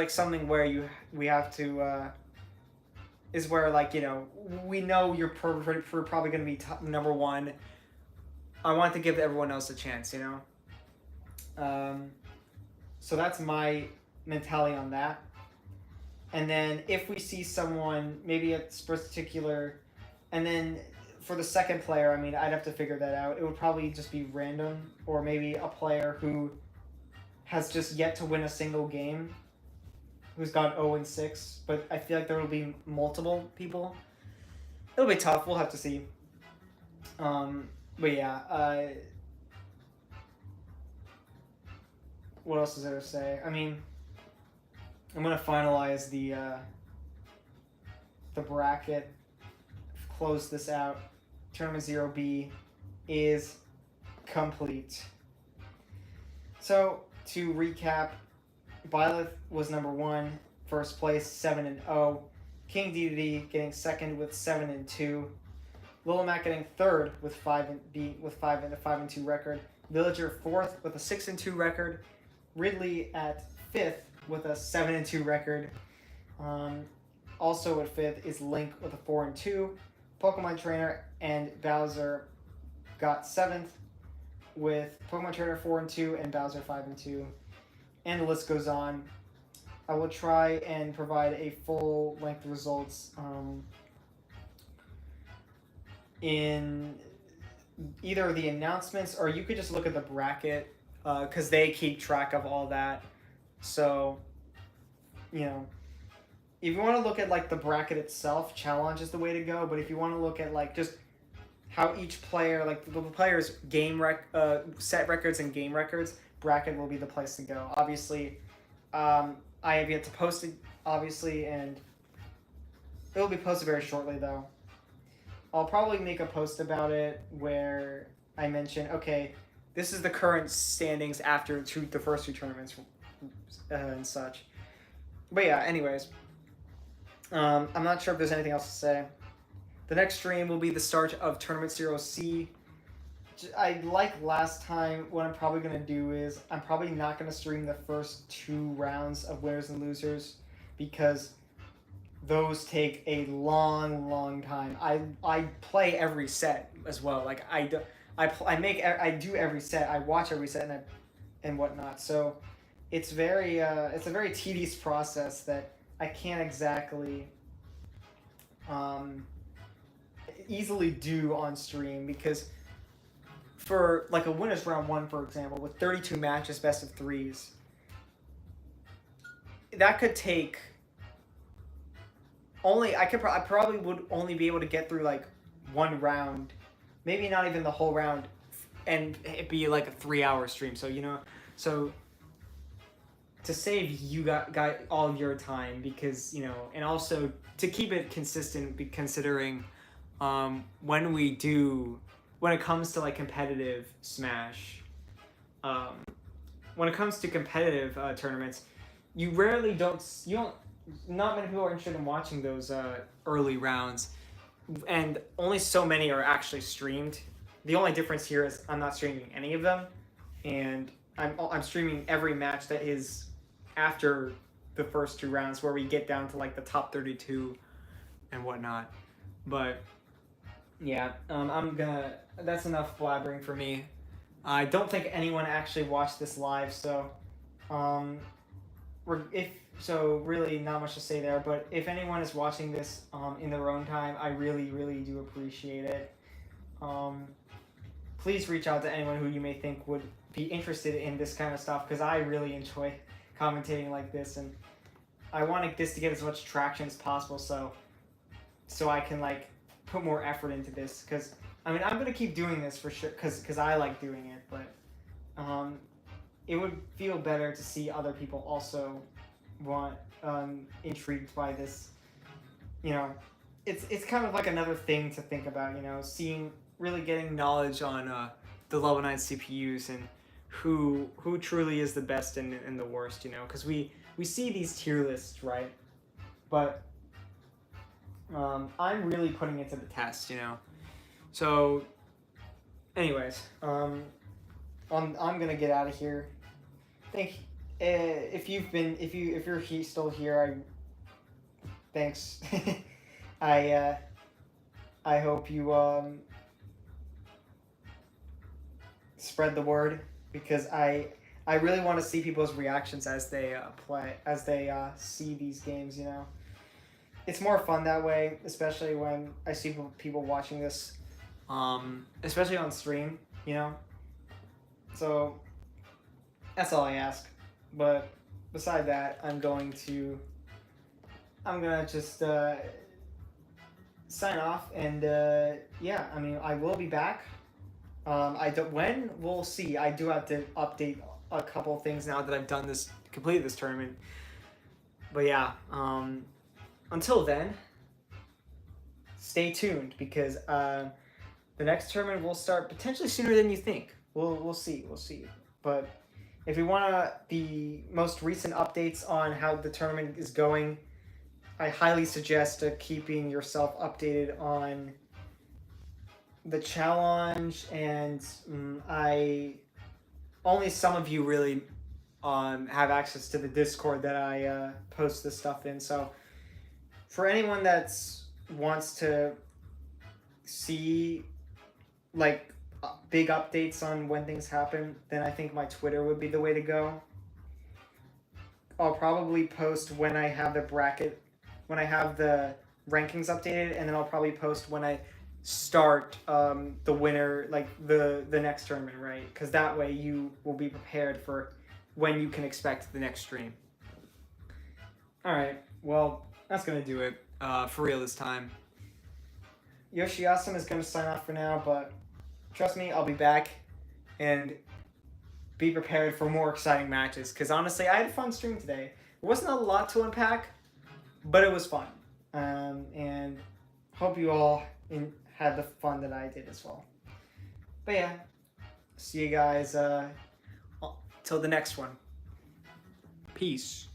S1: something where we have to, is where, we know you're probably going to be number 1. I want to give everyone else a chance, So that's my mentality on that. And then if we see someone, maybe it's particular, and then for the second player, I mean, I'd have to figure that out. It would probably just be random, or maybe a player who has just yet to win a single game, who's got 0-6, but I feel like there will be multiple people. It'll be tough. We'll have to see. But yeah,
S2: what else is there to say? I mean, I'm gonna finalize the bracket, close this out. Tournament 0B is complete. So to recap, Byleth was number 1, first place 7-0. King DDD getting second with 7-2. Little Mac getting third with 5-2 record. Villager fourth with a 6-2 record. Ridley at fifth with a 7-2 record. Also at fifth is Link with a 4-2. Pokemon Trainer and Bowser got seventh with Pokemon Trainer 4-2 and Bowser 5-2. And the list goes on. I will try and provide a full length results in either the announcements, or you could just look at the bracket because they keep track of all that. So, you know, if you want to look at like the bracket itself, challenge is the way to go. But if you want to look at like just how each player, like the players' set records and game records, bracket will be the place to go. Obviously, I have yet to post it, obviously, and it will be posted very shortly, though. I'll probably make a post about it where I mention, okay, this is the current standings after the first 2 tournaments and such. But yeah, anyways, I'm not sure if there's anything else to say. The next stream will be the start of Tournament 0C. Like last time, what I'm probably going to do is I'm probably not going to stream the first 2 rounds of winners and losers because those take a long time. I play every set as well. Like I do every set. I watch every set and whatnot. So it's a very tedious process that I can't exactly easily do on stream, because for like a winners round 1, for example, with 32 matches, best of 3s, that could take I probably would only be able to get through like 1 round, maybe not even the whole round, and it'd be like a 3-hour stream. So so to save you got all of your time, because and also to keep it consistent, considering when it comes to like competitive Smash, when it comes to competitive tournaments, not many people are interested in watching those early rounds, and only so many are actually streamed. The only difference here is I'm not streaming any of them, and I'm streaming every match that is after the first 2 rounds, where we get down to like the top 32 and whatnot. But yeah, that's enough blabbering for me. I don't think anyone actually watched this live, so really not much to say there. But if anyone is watching this in their own time, I really do appreciate it. Please reach out to anyone who you may think would be interested in this kind of stuff, because I really enjoy commentating like this, and I want this to get as much traction as possible, so I can like put more effort into this, because I mean, I'm gonna keep doing this for sure, because I like doing it, but it would feel better to see other people also intrigued by this. It's kind of like another thing to think about, getting knowledge on the level 9 CPUs and who truly is the best and the worst, because we see these tier lists, right? But I'm really putting it to the test, So, anyways, I'm gonna get out of here. If you're still here, thanks. I hope you spread the word, because I really want to see people's reactions as they see these games. It's more fun that way, especially when I see people watching this, especially on stream. So that's all I ask. But beside that, I'm gonna just sign off, and yeah, I mean, I will be back. When, we'll see. I do have to update
S1: a couple things now that I've done this, completed this tournament. But yeah, until then, stay tuned because the next tournament will start potentially sooner than you think. We'll see. But if you want the most recent updates on how the tournament is going, I highly suggest keeping yourself updated on the challenge, and only some of you really have access to the Discord that I post this stuff in. So for anyone that wants to see like big updates on when things happen, then I think my Twitter would be the way to go. I'll probably post when I have the bracket, when I have the rankings updated, and then I'll probably post when I start the winner, like the next tournament, right? Because that way you will be prepared for when you can expect the next stream. All right, well, that's gonna do it for real this time. Yoshiasum is gonna sign off for now, but trust me, I'll be back, and be prepared for more exciting matches. Because honestly, I had a fun stream today. It wasn't a lot to unpack, but it was fun, and hope you all had the fun that I did as well. But yeah, see you guys till the next one. Peace.